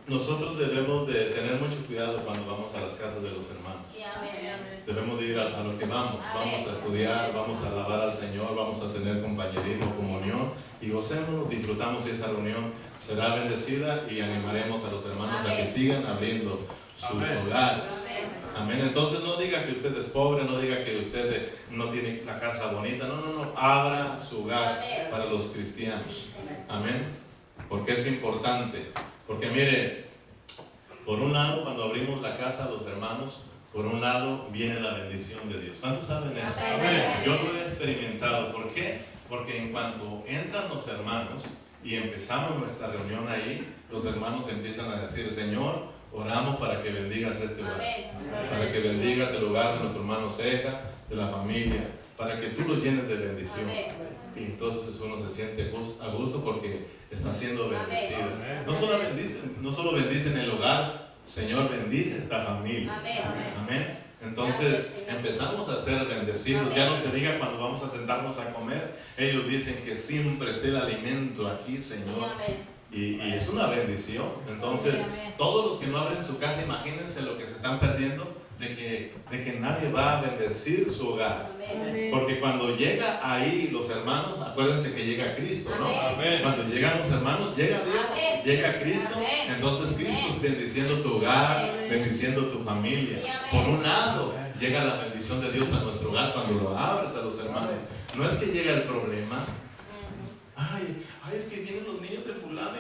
nosotros debemos de tener mucho cuidado cuando vamos a las casas de los hermanos. Debemos de ir a lo que vamos a estudiar, vamos a alabar al Señor, vamos a tener compañerismo, comunión, y gocémonos, disfrutamos esa reunión, será bendecida y animaremos a los hermanos a que sigan abriendo sus hogares. Amén. Entonces no diga que usted es pobre, no diga que usted no tiene la casa bonita, no, abra su hogar para los cristianos. Amén. Porque es importante, porque mire, por un lado cuando abrimos la casa a los hermanos, por un lado viene la bendición de Dios. ¿Cuántos saben eso? Amén. Yo lo he experimentado. ¿Por qué? Porque en cuanto entran los hermanos y empezamos nuestra reunión ahí, los hermanos empiezan a decir, Señor, oramos para que bendigas este hogar, para que bendigas el hogar de nuestro hermano Ceja, de la familia, para que tú los llenes de bendición. Y entonces uno se siente a gusto porque está siendo bendecido. No solo bendicen el hogar, Señor, bendice esta familia. Amén. Entonces empezamos a ser bendecidos. Ya no se diga cuando vamos a sentarnos a comer, ellos dicen que siempre esté el alimento aquí, Señor. Y es una bendición. Entonces, todos los que no abren su casa, imagínense lo que se están perdiendo de que nadie va a bendecir su hogar. Porque cuando llega ahí los hermanos, acuérdense que llega Cristo, ¿no? Cuando llegan los hermanos, llega Dios, llega Cristo. Entonces Cristo es bendiciendo tu hogar, bendiciendo tu familia. Por un lado, llega la bendición de Dios a nuestro hogar cuando lo abres a los hermanos. No es que llega el problema. Ay, es que vienen los niños de fulano.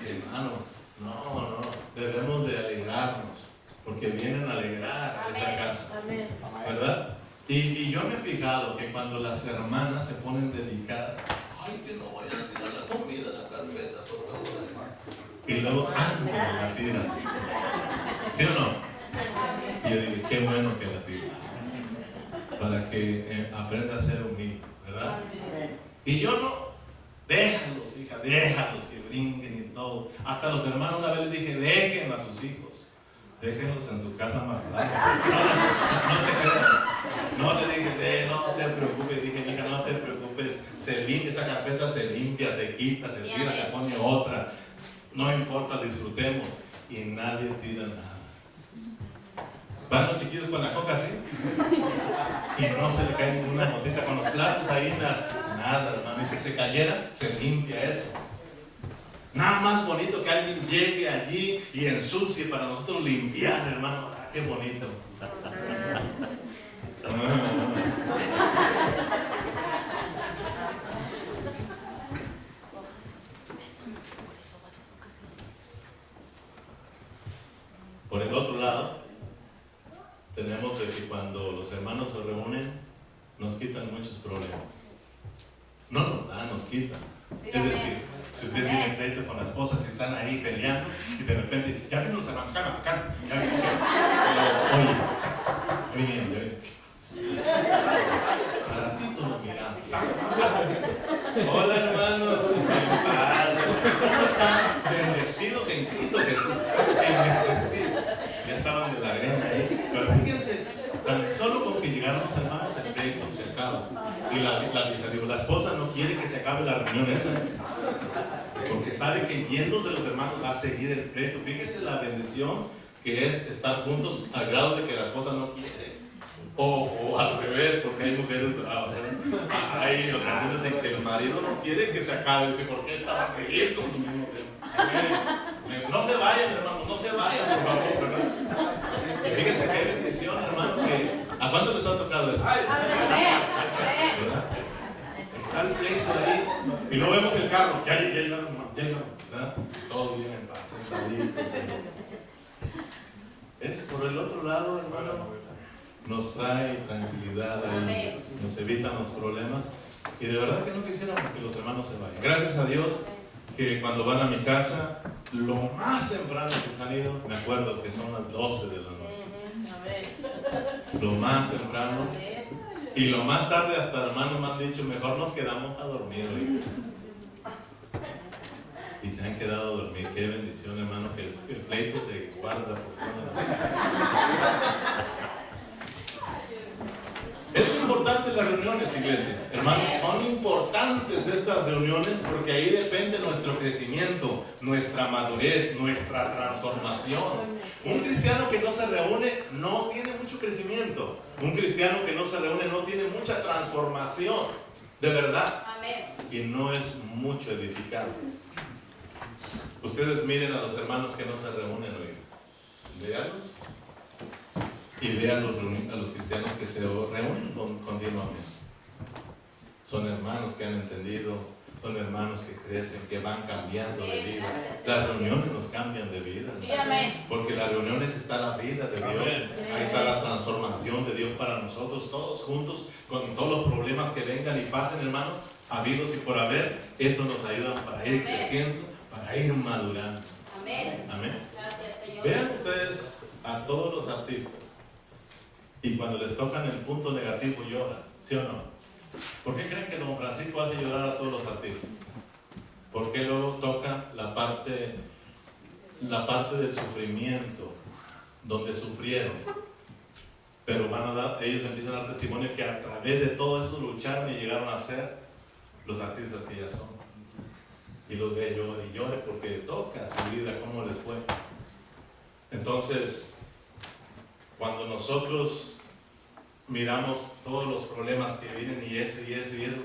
Hermano, no, debemos de alegrarnos, porque vienen a alegrar a esa casa, ¿verdad? Y yo me he fijado que cuando las hermanas se ponen delicadas, ay, que no vayan a tirar la comida en la carpeta, por favor. Y luego, la tiran. ¿Sí o no? Y yo digo, qué bueno que la tiran, para que aprenda a ser humilde, ¿verdad? Y yo no. Déjalos, hija, déjalos que brinquen y todo. Hasta los hermanos una vez les dije, dejen a sus hijos, déjenlos en su casa más larga. No se crean. No le dije, no se preocupe. Dije, hija, no te preocupes. Se limpia, esa carpeta se limpia, se quita, se tira, se pone otra. No importa, disfrutemos. Y nadie tira nada. Van los chiquillos con la coca así. Y no se le cae ninguna gotita con los platos ahí, nada, hermano. Y si se cayera, se limpia eso. Nada más bonito que alguien llegue allí y ensucie para nosotros limpiar, hermano. Ah, qué bonito. Por el otro lado, tenemos de que cuando los hermanos se reúnen, nos quitan muchos problemas. no nos da, nos quita. Sí, Es amén. decir, si usted tiene pleito con la esposa, si están ahí peleando y de repente, ya vienen los hermanos, calma, ya vienen, oye, ya vienen. A ratito nos miramos. Hola hermanos, en paz. ¿Cómo están? Bendecidos en Cristo Jesús. Bendecidos. Ya estaban de la greña ahí. Pero fíjense, tan solo con que llegaron los hermanos, el pleito se acaba. Y la esposa no quiere que se acabe la reunión esa, porque sabe que yendo de los hermanos va a seguir el pleito. Fíjese la bendición que es estar juntos al grado de que la esposa no quiere. O al revés, porque hay mujeres bravas. Hay ocasiones en que el marido no quiere que se acabe. Dice, ¿por qué esta va a seguir con su mismo tema? No se vayan, hermanos, no se vayan, por favor, ¿verdad? Y fíjense qué bendición, hermano, que ¿a cuánto les ha tocado eso? ¿Verdad? Está el pleito ahí y no vemos el carro. Ya llegaron, hermano, ya llegaron, ¿verdad? Todo bien en paz, sentaditos. Es por el otro lado, hermano, nos trae tranquilidad ahí, nos evitan los problemas y de verdad que no quisiéramos que los hermanos se vayan. Gracias a Dios que cuando van a mi casa, lo más temprano que se han ido, me acuerdo que son las 12 de la noche. Lo más temprano y lo más tarde hasta hermanos me han dicho, mejor nos quedamos a dormir hoy. Y se han quedado a dormir. Qué bendición, hermano, que el pleito se guarda por toda la vida. Es importante las reuniones, iglesia. Hermanos, son importantes estas reuniones porque ahí depende nuestro crecimiento, nuestra madurez, nuestra transformación. Un cristiano que no se reúne no tiene mucho crecimiento. Un cristiano que no se reúne no tiene mucha transformación, de verdad. Y no es mucho edificado. Ustedes miren a los hermanos que no se reúnen hoy. Véanlos. Y vean a los cristianos que se reúnen continuamente. Son hermanos que han entendido, son hermanos que crecen, que van cambiando de vida. Las reuniones nos cambian de vida, ¿no? Porque las reuniones está la vida de Dios, ahí está la transformación de Dios para nosotros, todos juntos, con todos los problemas que vengan y pasen, hermano, habidos y por haber. Eso nos ayuda para ir creciendo, para ir madurando. Amén. Vean ustedes a todos los artistas. Y cuando les tocan el punto negativo lloran, ¿sí o no? ¿Por qué creen que don Francisco hace llorar a todos los artistas? Porque luego toca la parte del sufrimiento, donde sufrieron. Pero ellos empiezan a dar testimonio que a través de todo eso lucharon y llegaron a ser los artistas que ya son. Y los ve llorar y llore porque toca su vida, cómo les fue. Entonces, cuando nosotros miramos todos los problemas que vienen y eso,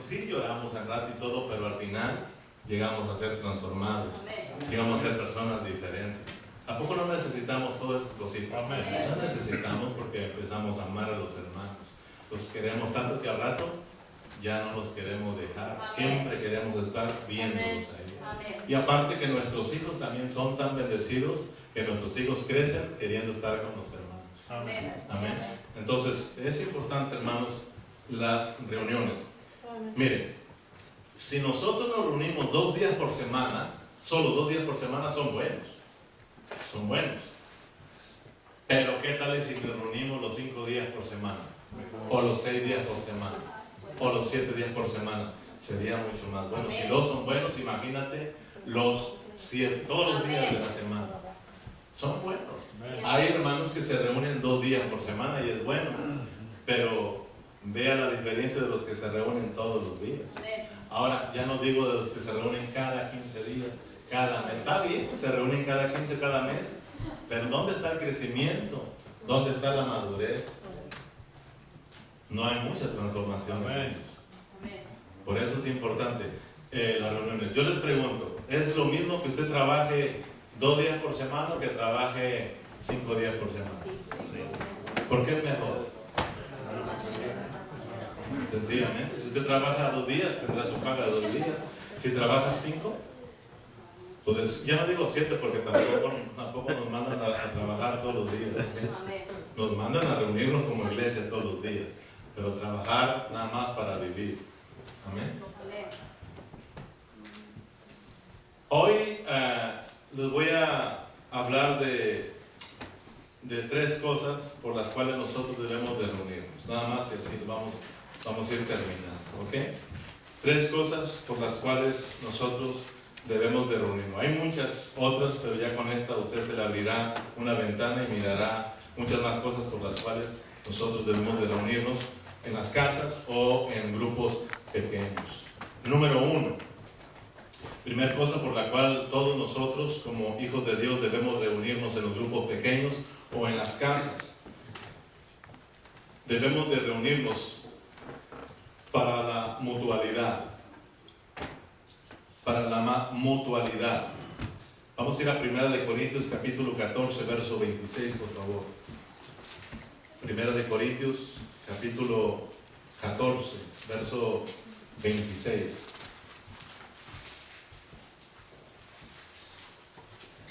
sí lloramos al rato y todo, pero al final llegamos a ser transformados, llegamos a ser personas diferentes. ¿A poco no necesitamos todo eso, cositas? No necesitamos porque empezamos a amar a los hermanos. Los queremos tanto que al rato ya no los queremos dejar, siempre queremos estar viéndolos ahí. Y aparte que nuestros hijos también son tan bendecidos que nuestros hijos crecen queriendo estar con los hermanos. Amén. Entonces, es importante, hermanos, las reuniones. Miren, si nosotros nos reunimos 2 días por semana, solo 2 días por semana son buenos. Son buenos. Pero, ¿qué tal si nos reunimos los 5 días por semana? O los 6 días por semana? O los 7 días por semana? Sería mucho más bueno. Si 2 son buenos, imagínate los 7, todos los días de la semana. Son buenos. Hay hermanos que se reúnen 2 días por semana y es bueno, pero vea la diferencia de los que se reúnen todos los días. Ahora, ya no digo de los que se reúnen cada 15 días, cada mes. Está bien, se reúnen cada 15, cada mes, pero ¿dónde está el crecimiento? ¿Dónde está la madurez? No hay mucha transformación en ellos. Por eso es importante las reuniones. Yo les pregunto, ¿es lo mismo que usted trabaje 2 días por semana o que trabaje 5 días por semana? ¿Por qué es mejor? Sencillamente, si usted trabaja 2 días, tendrá su paga de 2 días. Si trabaja 5, pues ya no digo 7 porque tampoco nos mandan a trabajar todos los días. Nos mandan a reunirnos como iglesia todos los días, pero trabajar nada más para vivir. Amén. Amén. Hoy les voy a hablar de 3 cosas por las cuales nosotros debemos de reunirnos. Nada más y así vamos a ir terminando. ¿Ok? 3 cosas por las cuales nosotros debemos de reunirnos. Hay muchas otras, pero ya con esta usted se le abrirá una ventana y mirará muchas más cosas por las cuales nosotros debemos de reunirnos en las casas o en grupos pequeños. Número 1. Primera cosa por la cual todos nosotros como hijos de Dios debemos reunirnos en los grupos pequeños o en las casas. Debemos de reunirnos para la mutualidad. Para la mutualidad. Vamos a ir a 1 Corintios capítulo 14, verso 26, por favor. 1 Corintios capítulo 14, verso 26.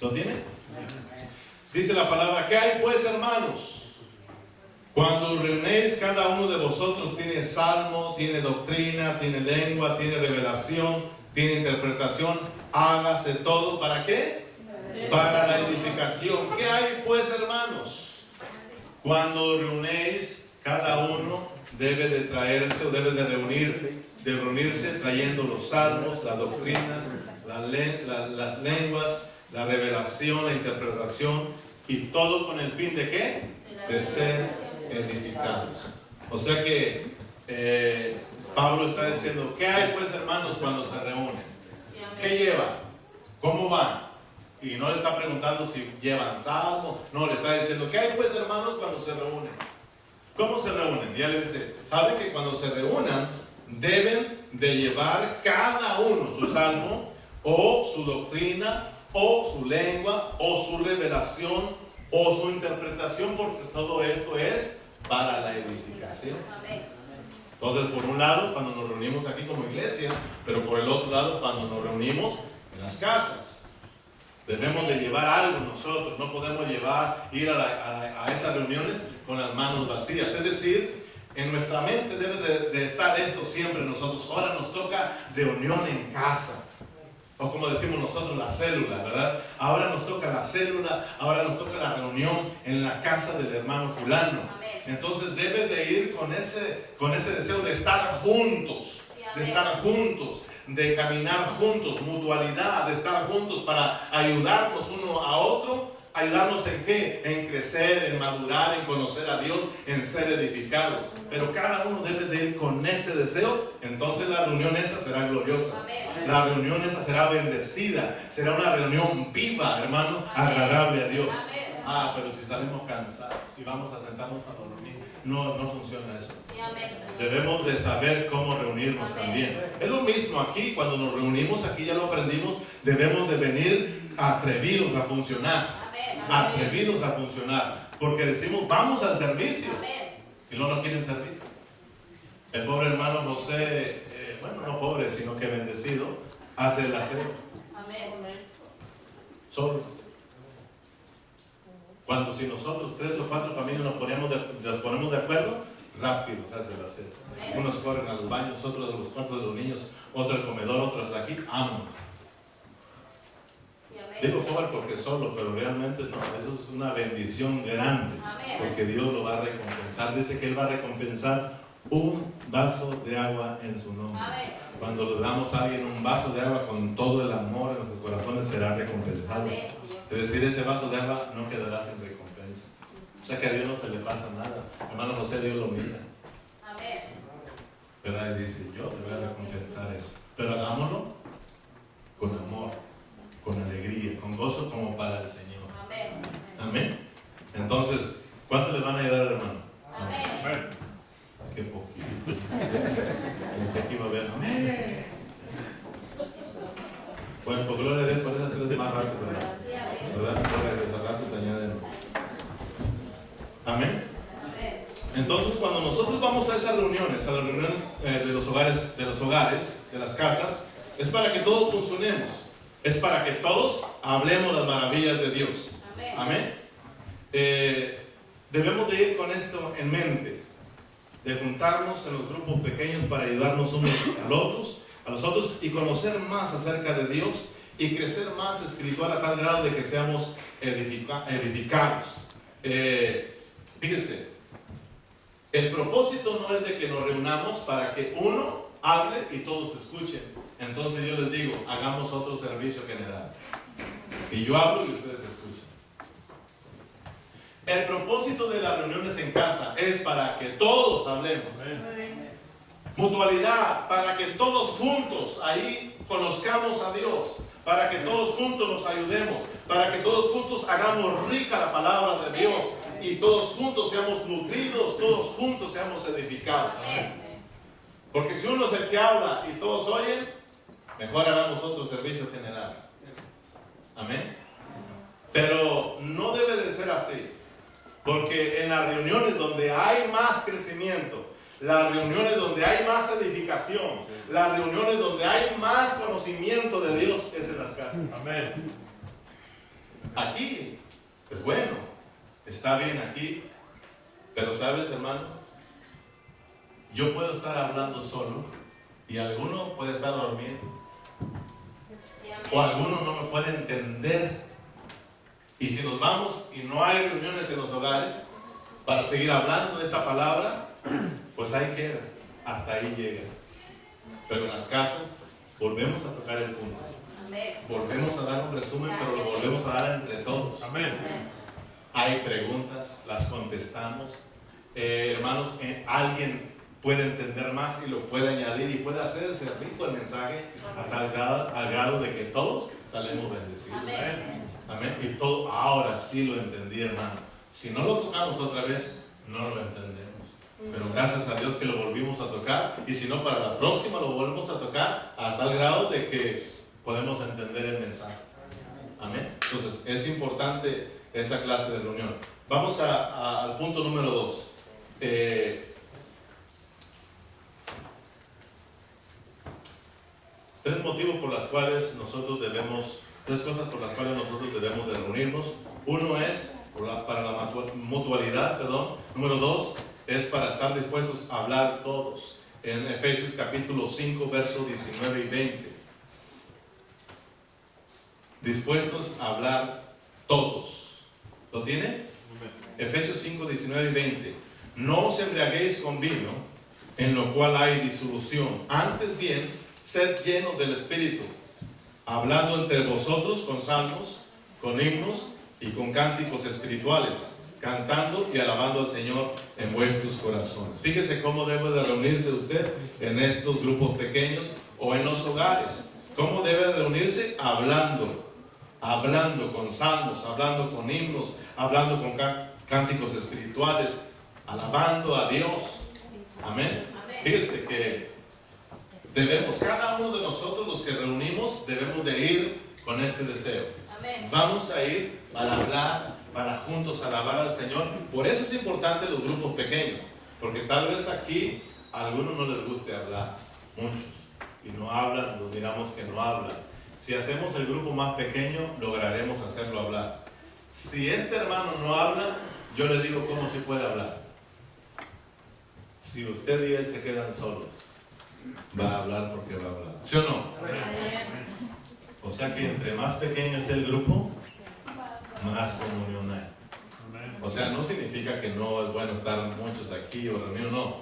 ¿Lo tiene? Dice la palabra: ¿qué hay pues, hermanos? Cuando os reunéis, cada uno de vosotros tiene salmo, tiene doctrina, tiene lengua, tiene revelación, tiene interpretación. Hágase todo, ¿para qué? Para la edificación. ¿Qué hay pues, hermanos? Cuando os reunéis, cada uno debe de traerse o debe de reunirse trayendo los salmos, las doctrinas, las lenguas, la revelación, la interpretación, y todo con el fin de ¿qué? De ser edificados. O sea que Pablo está diciendo: ¿qué hay pues, hermanos, cuando se reúnen? ¿Qué llevan? ¿Cómo van? Y no le está preguntando si llevan salmo, no, le está diciendo: ¿qué hay pues, hermanos, cuando se reúnen? ¿Cómo se reúnen? Ya le dice: ¿saben que cuando se reúnan deben de llevar cada uno su salmo o su doctrina o su lengua o su revelación o su interpretación? Porque todo esto es para la edificación. Entonces, por un lado, cuando nos reunimos aquí como iglesia, pero por el otro lado, cuando nos reunimos en las casas, debemos de llevar algo nosotros. No podemos ir a esas reuniones con las manos vacías. Es decir, en nuestra mente debe de estar esto siempre nosotros. Ahora nos toca reunión en casa. O como decimos nosotros, la célula, ¿verdad? Ahora nos toca la célula, ahora nos toca la reunión en la casa del hermano fulano. Amén. Entonces debe de ir con ese deseo de estar juntos, de caminar juntos, mutualidad, de estar juntos para ayudarnos uno a otro. ¿Ayudarnos en qué? En crecer, en madurar, en conocer a Dios, en ser edificados. Pero cada uno debe de ir con ese deseo. Entonces la reunión esa será gloriosa. La reunión esa será bendecida. Será una reunión viva, hermano, agradable a Dios. Pero si salimos cansados y vamos a sentarnos a dormir, no funciona eso. Debemos de saber cómo reunirnos también. Es lo mismo aquí, cuando nos reunimos, aquí ya lo aprendimos, debemos de venir atrevidos a funcionar. Atrevidos a funcionar, porque decimos: vamos al servicio. Y no nos quieren servir. El pobre hermano José, no pobre, sino que bendecido, hace el aseo solo. Cuando si nosotros 3 o 4 familias nos ponemos de acuerdo, rápido se hace el aseo. Unos corren a los baños, otros a los cuartos de los niños, otros al comedor, otros aquí, vámonos. Digo pobre porque solo, pero realmente no, eso es una bendición grande, porque Dios lo va a recompensar. Dice que Él va a recompensar un vaso de agua en su nombre. Cuando le damos a alguien un vaso de agua con todo el amor en nuestros corazones, será recompensado. Es decir, ese vaso de agua no quedará sin recompensa. O sea que a Dios no se le pasa nada. Hermano José, Dios lo mira. Pero Él dice: yo te voy a recompensar eso. Pero hagámoslo con amor, con alegría, con gozo, como para el Señor. Amén. Entonces, ¿cuánto le van a ayudar, hermano? Amén. Qué poquito. Pensé que iba a haber amén. Pues por gloria a Dios, por esas 3 más rápido, ¿verdad? Gloria a Dios, al rato se añaden. Amén. Entonces, cuando nosotros vamos a esas reuniones, a las reuniones de los hogares, de las casas, es para que todos funcionemos. Es para que todos hablemos las maravillas de Dios. Amén. Debemos de ir con esto en mente. de juntarnos en los grupos pequeños para ayudarnos unos a los otros y conocer más acerca de Dios y crecer más espiritual a tal grado de que seamos edificados. Fíjense, el propósito no es de que nos reunamos para que uno hable y todos escuchen. Entonces yo les digo, hagamos otro servicio general. Y yo hablo y ustedes escuchan. El propósito de las reuniones en casa es para que todos hablemos. Mutualidad, para que todos juntos ahí conozcamos a Dios, para que todos juntos nos ayudemos, para que todos juntos hagamos rica la palabra de Dios y todos juntos seamos nutridos, todos juntos seamos edificados. Porque si uno es el que habla y todos oyen, mejor hagamos otro servicio general. Amén. Pero no debe de ser así, porque en las reuniones donde hay más crecimiento, las reuniones donde hay más edificación, las reuniones donde hay más conocimiento de Dios es en las casas. Amén. Aquí es bueno, está bien aquí, pero sabes, hermano, yo puedo estar hablando solo y alguno puede estar dormido o alguno no me puede entender. Y si nos vamos y no hay reuniones en los hogares para seguir hablando de esta palabra, pues ahí queda, hasta ahí llega. Pero en las casas volvemos a tocar el punto. Volvemos a dar un resumen, pero lo volvemos a dar entre todos. Amén. Hay preguntas, las contestamos. Hermanos, alguien puede entender más y lo puede añadir y puede hacerse rico el mensaje a tal grado, al grado de que todos salimos bendecidos. Amén. Y todo, ahora sí lo entendí, hermano. Si no lo tocamos otra vez, no lo entendemos. Pero gracias a Dios que lo volvimos a tocar. Y si no, para la próxima lo volvemos a tocar a tal grado de que podemos entender el mensaje. Amén. Entonces, es importante esa clase de reunión. Vamos al punto número 2. Tres motivos por las cuales nosotros debemos, tres cosas por las cuales nosotros debemos de reunirnos. Uno es para la mutualidad, perdón. Número 2 es para estar dispuestos a hablar todos. En Efesios capítulo 5, versos 19 y 20. Dispuestos a hablar todos. ¿Lo tiene? Efesios 5, 19 y 20. No os embriaguéis con vino, en lo cual hay disolución. Antes bien, sed llenos del Espíritu, hablando entre vosotros con salmos, con himnos y con cánticos espirituales, cantando y alabando al Señor en vuestros corazones. Fíjese cómo debe de reunirse usted en estos grupos pequeños o en los hogares. ¿Cómo debe de reunirse? Hablando con salmos, hablando con himnos, hablando con cánticos espirituales, alabando a Dios. Amén. Fíjese que debemos, cada uno de nosotros los que reunimos, debemos de ir con este deseo. Vamos a ir para hablar, para juntos alabar al Señor. Por eso es importante los grupos pequeños, porque tal vez aquí a algunos no les guste hablar, muchos, y no hablan, los miramos que no hablan. Si hacemos el grupo más pequeño, lograremos hacerlo hablar. Si este hermano no habla, yo le digo cómo se puede hablar. Si usted y él se quedan solos, va a hablar porque va a hablar. ¿Sí o no? O sea que entre más pequeño esté el grupo, más comunión hay. O sea, no significa que no es bueno estar muchos aquí o reunidos, no.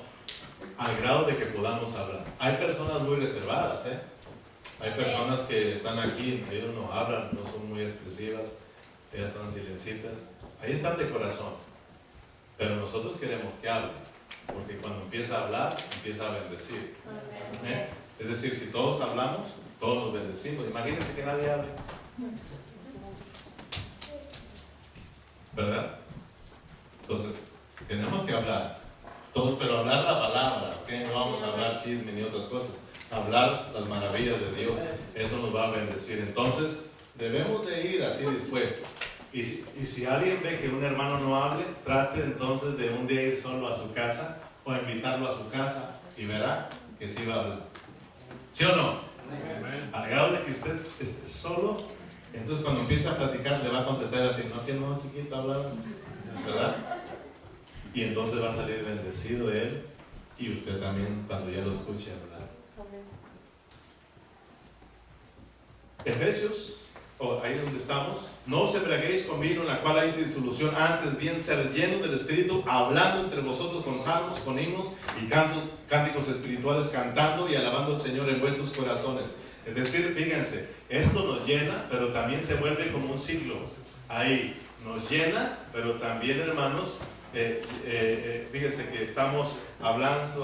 Al grado de que podamos hablar. Hay personas muy reservadas, Hay personas que están aquí, ellos no hablan, no son muy expresivas, ellas son silencitas. Ahí están de corazón. Pero nosotros queremos que hablen, porque cuando empieza a hablar, empieza a bendecir. Es decir, si todos hablamos, todos nos bendecimos. Imagínense que nadie hable, ¿verdad? Entonces, tenemos que hablar todos, pero hablar la palabra, ¿ok? No vamos a hablar chisme ni otras cosas. Hablar las maravillas de Dios, eso nos va a bendecir. Entonces, debemos de ir así dispuestos. Y si alguien ve que un hermano no hable, trate entonces de un día ir solo a su casa o invitarlo a su casa y verá que sí va a hablar. ¿Sí o no? Al grado de que usted esté solo, entonces cuando empieza a platicar le va a contestar así: no, que no, chiquito, hablaba, ¿verdad? Y entonces va a salir bendecido de él y usted también cuando ya lo escuche hablar. Efesios, ahí donde estamos: no os embriaguéis con vino, en la cual hay disolución, antes bien ser llenos del Espíritu, hablando entre vosotros con salmos, con himnos y cánticos espirituales, cantando y alabando al Señor en vuestros corazones. Es decir, fíjense, esto nos llena, pero también se vuelve como un ciclo. Ahí nos llena, pero también, hermanos, fíjense que estamos hablando,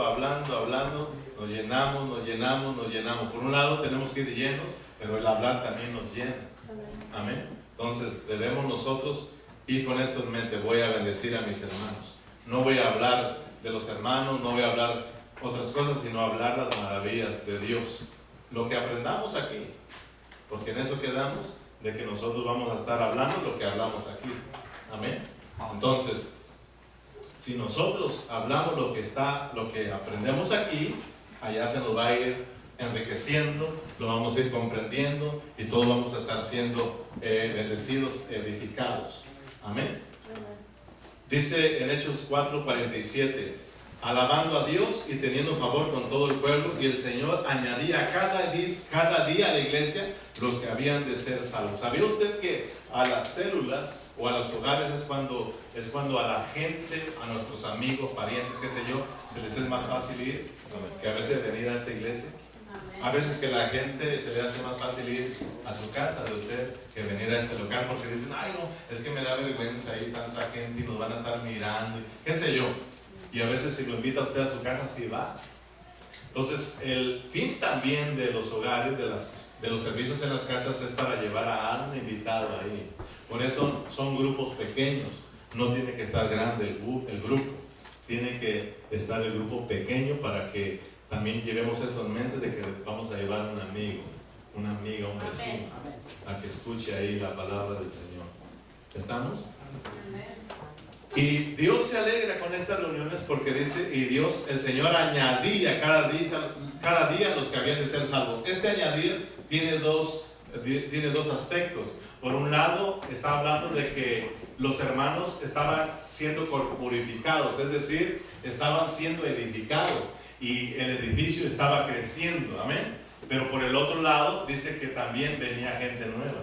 nos llenamos. Por un lado tenemos que ir llenos, pero el hablar también nos llena. Amén. Entonces debemos nosotros ir con esto en mente. Voy a bendecir a mis hermanos. No voy a hablar de los hermanos, no voy a hablar otras cosas, sino hablar las maravillas de Dios. Lo que aprendamos aquí, porque en eso quedamos, de que nosotros vamos a estar hablando lo que hablamos aquí. Amén. Entonces, si nosotros hablamos lo que aprendemos aquí, allá se nos va a ir enriqueciendo, lo vamos a ir comprendiendo y todos vamos a estar siendo bendecidos, edificados. Amén. Dice en Hechos 4:47: alabando a Dios y teniendo favor con todo el pueblo, y el Señor añadía cada día a la iglesia los que habían de ser salvos. ¿Sabía usted que a las células o a los hogares es cuando a la gente, a nuestros amigos, parientes, qué sé yo, se les es más fácil ir que a veces venir a esta iglesia? A veces que la gente se le hace más fácil ir a su casa de usted que venir a este local, porque dicen: ay no, es que me da vergüenza, hay tanta gente y nos van a estar mirando, qué sé yo. Y a veces si lo invita a usted a su casa, sí va. Entonces el fin también de los hogares, de los servicios en las casas, es para llevar a un invitado ahí. Por eso son grupos pequeños, no tiene que estar grande el grupo, tiene que estar el grupo pequeño para que también llevemos eso en mente, de que vamos a llevar a un amigo, una amiga, un vecino, a que escuche ahí la palabra del Señor. ¿Estamos? Y Dios se alegra con estas reuniones porque dice: y Dios, el Señor, añadía cada día los que habían de ser salvos. Este añadir tiene dos aspectos. Por un lado, está hablando de que los hermanos estaban siendo purificados, es decir, estaban siendo edificados y el edificio estaba creciendo. Amén. Pero por el otro lado, dice que también venía gente nueva.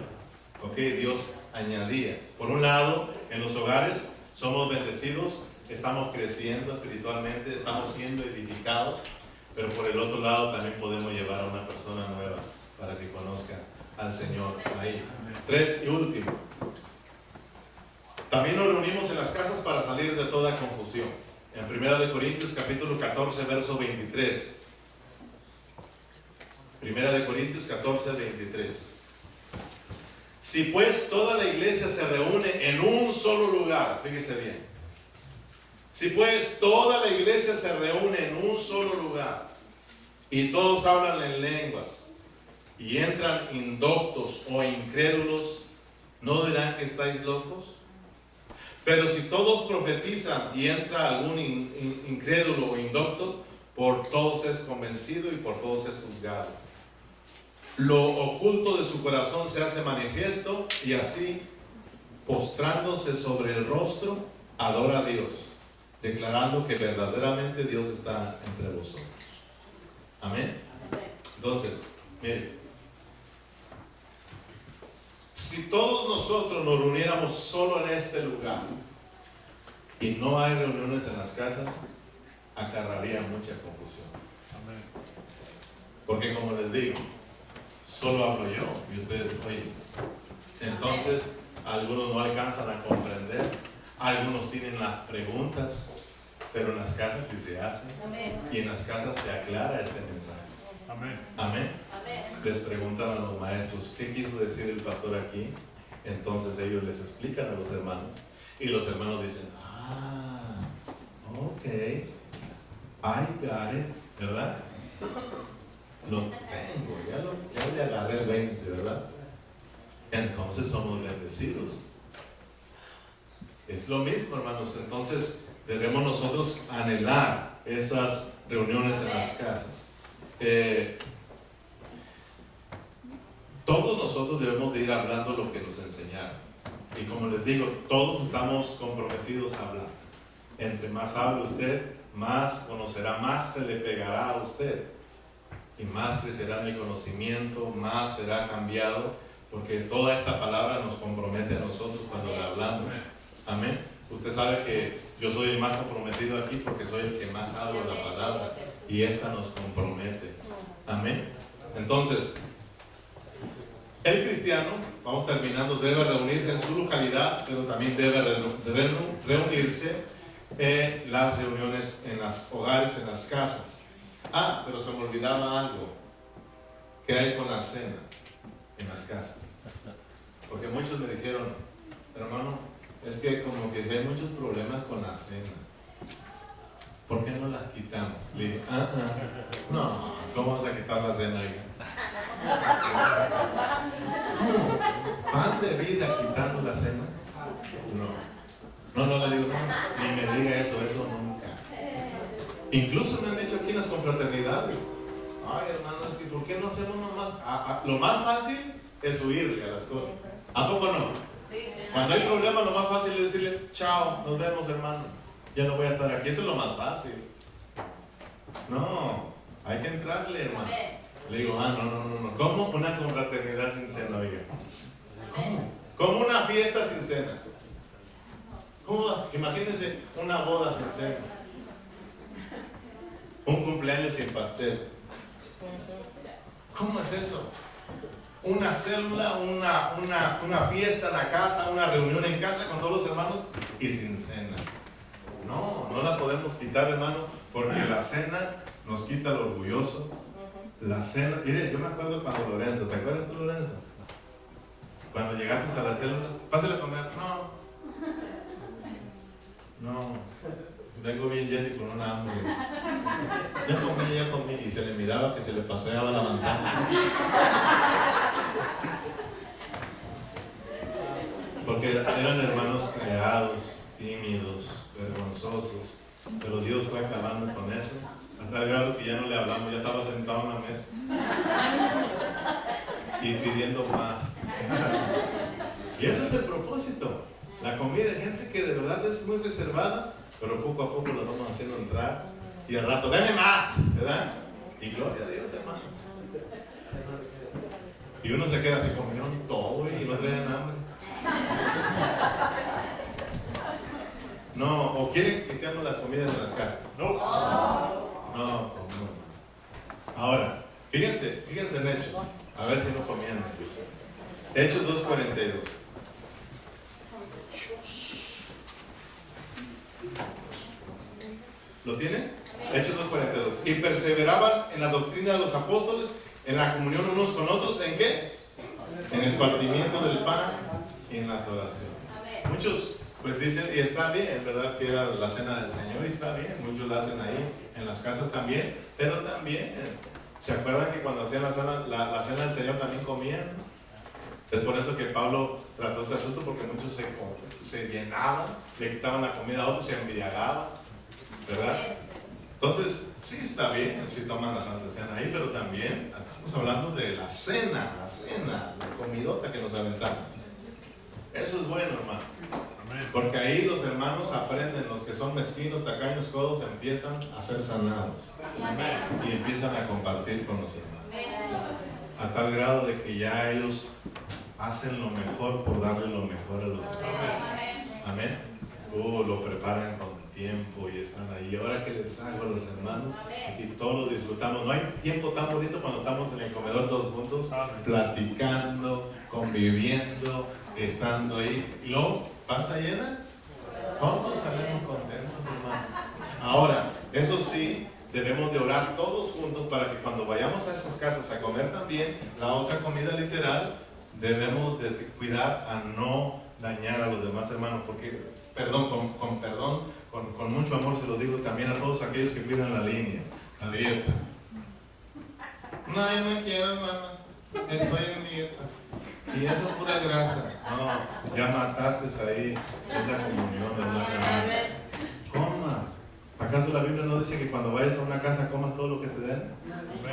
Ok, Dios añadía. Por un lado, en los hogares somos bendecidos, estamos creciendo espiritualmente, estamos siendo edificados, pero por el otro lado también podemos llevar a una persona nueva para que conozca al Señor ahí. 3 y último, también nos reunimos en las casas para salir de toda confusión. En 1 Corintios capítulo 14 verso 23. 1 Corintios 14, 23. Si pues toda la iglesia se reúne en un solo lugar, fíjese bien. Si pues toda la iglesia se reúne en un solo lugar y todos hablan en lenguas y entran indoctos o incrédulos, ¿no dirán que estáis locos? Pero si todos profetizan y entra algún incrédulo o indocto, por todos es convencido y por todos es juzgado. Lo oculto de su corazón se hace manifiesto, y así, postrándose sobre el rostro, adora a Dios, declarando que verdaderamente Dios está entre vosotros. Amén. Entonces, miren, si todos nosotros nos reuniéramos solo en este lugar y no hay reuniones en las casas, acarrearía mucha confusión. Porque como les digo, solo hablo yo y ustedes oyen. Entonces, algunos no alcanzan a comprender, algunos tienen las preguntas, pero en las casas sí se hace. Y en las casas se aclara este mensaje. Amén. Amén. Les preguntan a los maestros: ¿qué quiso decir el pastor aquí? Entonces ellos les explican a los hermanos y los hermanos dicen: ok, I got it, ¿verdad? Lo tengo, ya le agarré el 20, ¿verdad? Entonces somos bendecidos. Es lo mismo, hermanos. Entonces debemos nosotros anhelar esas reuniones en las casas. Todos nosotros debemos de ir hablando lo que nos enseñaron. Y como les digo, todos estamos comprometidos a hablar. Entre más hable usted, más conocerá, más se le pegará a usted. Y más crecerá en el conocimiento, más será cambiado, porque toda esta palabra nos compromete a nosotros cuando la hablamos. Amén. Usted sabe que yo soy el más comprometido aquí porque soy el que más hablo la palabra, y esta nos compromete. Amén. Entonces, el cristiano, vamos terminando, debe reunirse en su localidad, pero también debe reunirse en las reuniones en los hogares, en las casas. Ah, pero se me olvidaba algo. ¿Qué hay con la cena en las casas? Porque muchos me dijeron, hermano, es que como que si hay muchos problemas con la cena, ¿por qué no las quitamos? Le dije, no, ¿cómo vamos a quitar la cena, hija? ¿Pan de vida quitando la cena? No, le digo, no, ni me diga eso nunca. Incluso me han dicho aquí en las confraternidades, ay hermano, es que ¿por qué no hacemos nomás? Lo más fácil es huirle a las cosas. ¿A poco no? Cuando hay problemas, lo más fácil es decirle, chao, nos vemos hermano, ya no voy a estar aquí. Eso es lo más fácil. No, hay que entrarle, hermano. Le digo, no. ¿Cómo una confraternidad sin cena, oiga? ¿Cómo una fiesta sin cena? ¿Cómo? Imagínense una boda sin cena. Un cumpleaños sin pastel. ¿Cómo es eso? Una célula, una fiesta en la casa, una reunión en casa con todos los hermanos y sin cena. No la podemos quitar, hermano, porque la cena nos quita el orgulloso. La cena, mire, yo me acuerdo cuando Lorenzo, ¿te acuerdas tú, Lorenzo? Cuando llegaste a la célula, pásale a comer. No, vengo bien lleno y con una hambre. Ya comí, y se le miraba que se le paseaba la manzana. Porque eran hermanos creados, tímidos, vergonzosos, pero Dios fue acabando con eso, hasta el grado que ya no le hablamos, ya estaba sentado en la mesa y pidiendo más. Y eso es el propósito. La comida hay gente que de verdad es muy reservada, pero poco a poco lo vamos haciendo entrar y al rato, ¡deme más! ¿Verdad? Y gloria a Dios, hermano. Y uno se queda así, comieron todo y no traen hambre. No, o quieren que quitemos las comidas en las casas. No. Ahora, fíjense en Hechos, a ver si no comían ellos. Hechos 2:42. ¿Lo tienen? Hechos 2:42. Y perseveraban en la doctrina de los apóstoles, en la comunión unos con otros, ¿en qué? En el partimiento del pan y en las oraciones. Muchos pues dicen, y está bien, ¿verdad? Que era la cena del Señor, y está bien, muchos la hacen ahí, en las casas también, pero también, ¿se acuerdan que cuando hacían la cena del Señor también comían? Es por eso que Pablo trató este asunto, porque muchos se llenaban, le quitaban la comida a otros, se embriagaban, ¿verdad? Entonces, sí está bien, sí toman la Santa Cena ahí, pero también estamos hablando de la cena, la comidota que nos aventamos. Eso es bueno, hermano. Porque ahí los hermanos aprenden, los que son mezquinos, tacaños, codos, empiezan a ser sanados. Y empiezan a compartir con los hermanos. A tal grado de que ya ellos hacen lo mejor por darle lo mejor a los hermanos. Amén. Lo preparan con tiempo y están ahí. Ahora que les hago a los hermanos y todos lo disfrutamos. No hay tiempo tan bonito cuando estamos en el comedor todos juntos, platicando, conviviendo, estando ahí. Y luego, panza llena, todos salimos contentos, hermano. Ahora, eso sí, debemos de orar todos juntos para que cuando vayamos a esas casas a comer también la otra comida literal, debemos de cuidar a no dañar a los demás hermanos, porque con mucho amor se lo digo también a todos aquellos que cuidan la línea, la dieta. No, yo no quiero, hermana, estoy en dieta. Y eso es pura grasa. No, ya mataste ahí esa comunión, hermano. Coma. ¿Acaso la Biblia no dice que cuando vayas a una casa comas todo lo que te den?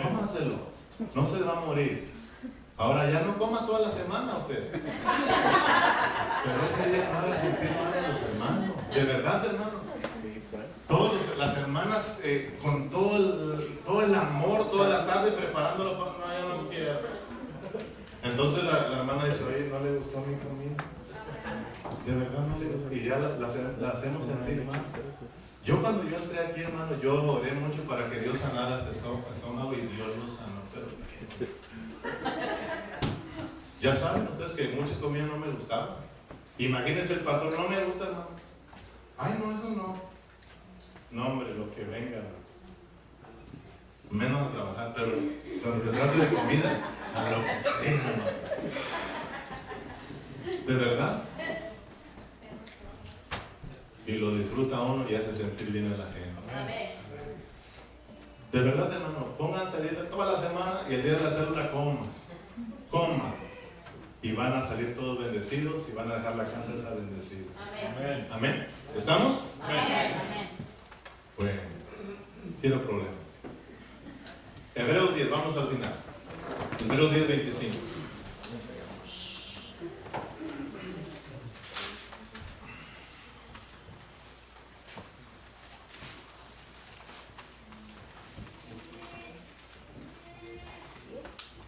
Cómaselo. No se va a morir. Ahora ya no coma toda la semana usted. Pero ese día no haga sentir mal a los hermanos. De verdad, hermano. Las hermanas hermanas con todo el amor, toda la tarde preparándolo para... No, yo no quiero. Entonces la hermana dice, oye, ¿no le gustó mi comida? De verdad no le gustó. Y ya la hacemos sentir mal. Yo cuando yo entré aquí, hermano, yo oré mucho para que Dios sanara este estómago y Dios lo sanó, pero ya saben ustedes que muchas comidas no me gustaban. Imagínense el pastor, no me gusta, hermano. Ay, no, eso no. No, hombre, lo que venga, menos a trabajar, pero cuando se trata de comida, a lo que sea, hermano. De verdad. Y lo disfruta uno y hace sentir bien a la gente. Amén. De verdad, hermano, pónganse a dieta toda la semana y el día de la célula coma. Y van a salir todos bendecidos y van a dejar la casa esa bendecida. Amén. Amén. ¿Estamos? Amén. Amén. Bueno, quiero problema. Hebreos 10, vamos al final. Hebreos 10, 25.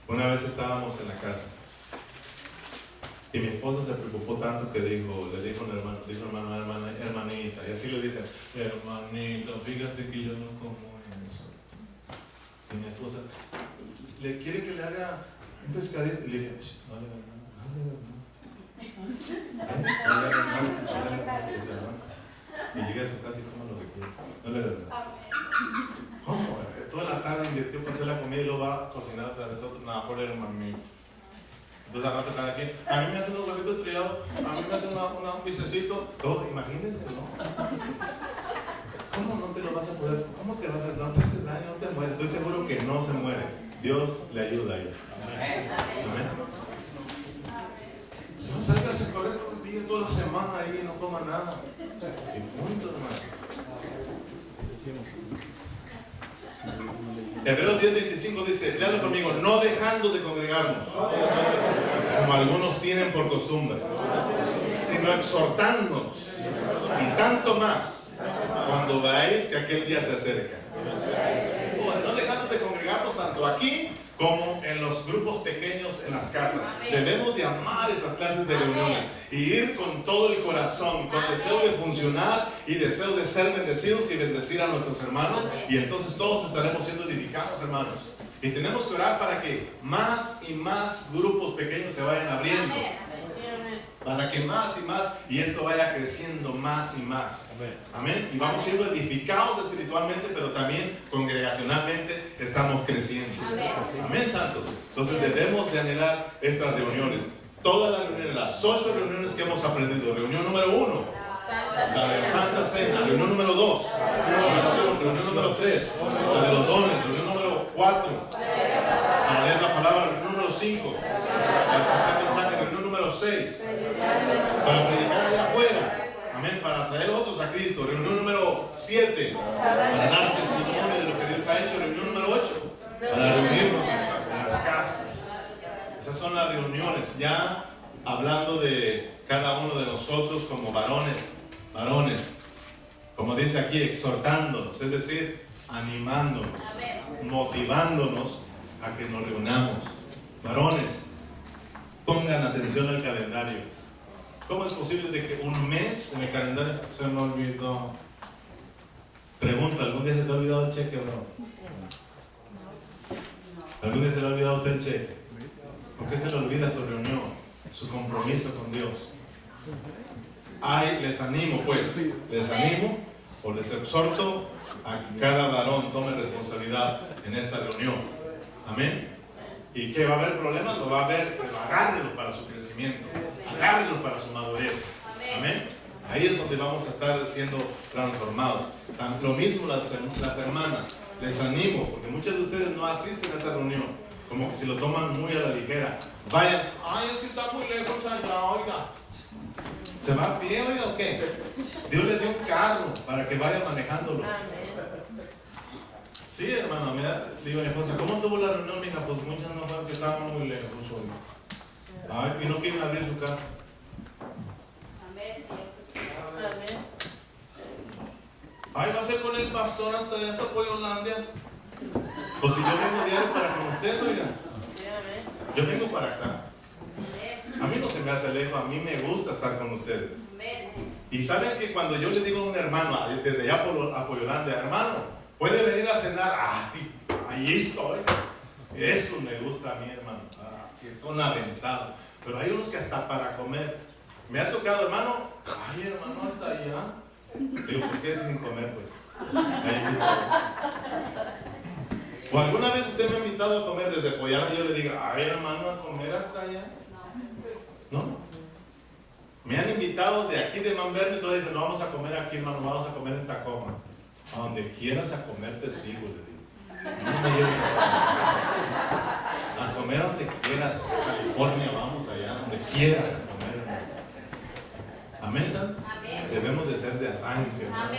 Una vez estábamos en la casa y mi esposa se preocupó tanto que le dijo hermanita, y así le dice, hermanita, fíjate que yo no como eso. Y mi esposa, ¿le quiere que le haga un pescadito? Y le dije, no le hagas nada. Y llegué a su casa y como lo que quiere, no le hagas nada. ¿Cómo? Toda la tarde invirtió para hacer la comida y lo va a cocinar otra vez otro. Nada, por el hermanito. Entonces al rato cada quien, a mí me hacen unos huevitos estrellados, a mí me hacen un bistecito, todo, imagínense, ¿no? ¿Cómo no te lo vas a poder? ¿Cómo te vas a? No te haces daño, no te mueres. Estoy seguro que no se muere. Dios le ayuda a ella. Amén. No salgas a correr todos los días, toda la semana ahí y no coma nada. Y punto, hermano. Hebreos 10:25 dice, léalo conmigo, no dejando de congregarnos, como algunos tienen por costumbre, sino exhortándonos, y tanto más cuando veáis que aquel día se acerca. Bueno, no dejando de congregarnos tanto aquí como en los grupos pequeños en las casas. Debemos de amar estas clases de reuniones y ir con todo el corazón, con deseo de funcionar y deseo de ser bendecidos y bendecir a nuestros hermanos, y entonces todos estaremos siendo edificados, hermanos. Y tenemos que orar para que más y más grupos pequeños se vayan abriendo, para que más y más, y esto vaya creciendo más y más. Amén. Y vamos siendo edificados espiritualmente, pero también congregacionalmente estamos creciendo. Amén, santos. Entonces debemos de anhelar estas reuniones. Todas las reuniones, las 8 reuniones que hemos aprendido. Reunión número 1, la de la Santa Cena. Reunión número 2, reunión número 3, la de los dones. Reunión número 4, para leer la palabra. Reunión número 5, para escuchar mensajes. Reunión número 6, para predicar allá afuera. Amén, para traer otros a Cristo. Reunión número 7, para dar testimonio de lo que Dios ha hecho. Reunión número 8, para reunirnos en las casas. Esas son las reuniones, ya hablando de cada uno de nosotros como varones, como dice aquí, exhortándonos, es decir, animándonos, motivándonos a que nos reunamos. Varones, pongan atención al calendario. ¿Cómo es posible de que un mes en el calendario se me olvidó? Pregunta, ¿algún día se te ha olvidado el cheque o no? ¿Algún día se le ha olvidado a usted el cheque? ¿Por qué se le olvida su reunión, su compromiso con Dios? Les animo o les exhorto a que cada varón tome responsabilidad en esta reunión. Amén. ¿Y que va a haber problemas? Lo va a haber, pero agárrelo para su crecimiento, agárrelo para su madurez. Amén. Ahí es donde vamos a estar siendo transformados. Lo mismo las hermanas, les animo, porque muchas de ustedes no asisten a esa reunión, como que si lo toman muy a la ligera. Vayan, ay, es que está muy lejos allá, oiga. ¿Se va a pie, oiga, o qué? Dios le dio un carro para que vaya manejándolo. Sí, hermano, mira, digo a mi esposa, ¿cómo tuvo la reunión, mija? Pues muchas no fueron, que estaban muy lejos, oiga. Ay, y no quieren abrir su casa. Ay, va a ser con el pastor hasta allá, hasta Hollandia. Pues si yo vengo diario para con usted, oiga. Yo vengo para acá. A mí no se me hace lejos, a mí me gusta estar con ustedes. Y saben que cuando yo le digo a un hermano, desde allá a Hollandia, hermano, puede venir a cenar. Ay, ahí estoy. Eso me gusta a mí, hermano. Que son aventados. Pero hay unos que hasta para comer. Me ha tocado, hermano. Ay, hermano, hasta allá. Digo, pues qué sin comer, pues. O alguna vez usted me ha invitado a comer desde Pollana y yo le digo, ay, hermano, a comer hasta allá. ¿No? Me han invitado de aquí de Manverno y todos dicen, no vamos a comer aquí, hermano, vamos a comer en Tacoma. A donde quieras a comer te sigo, le digo. No me lleves a comer donde quieras. A California, vamos allá, donde quieras a comer, hermano. Amén, ¿sabes? Debemos de ser de arranque, hermano.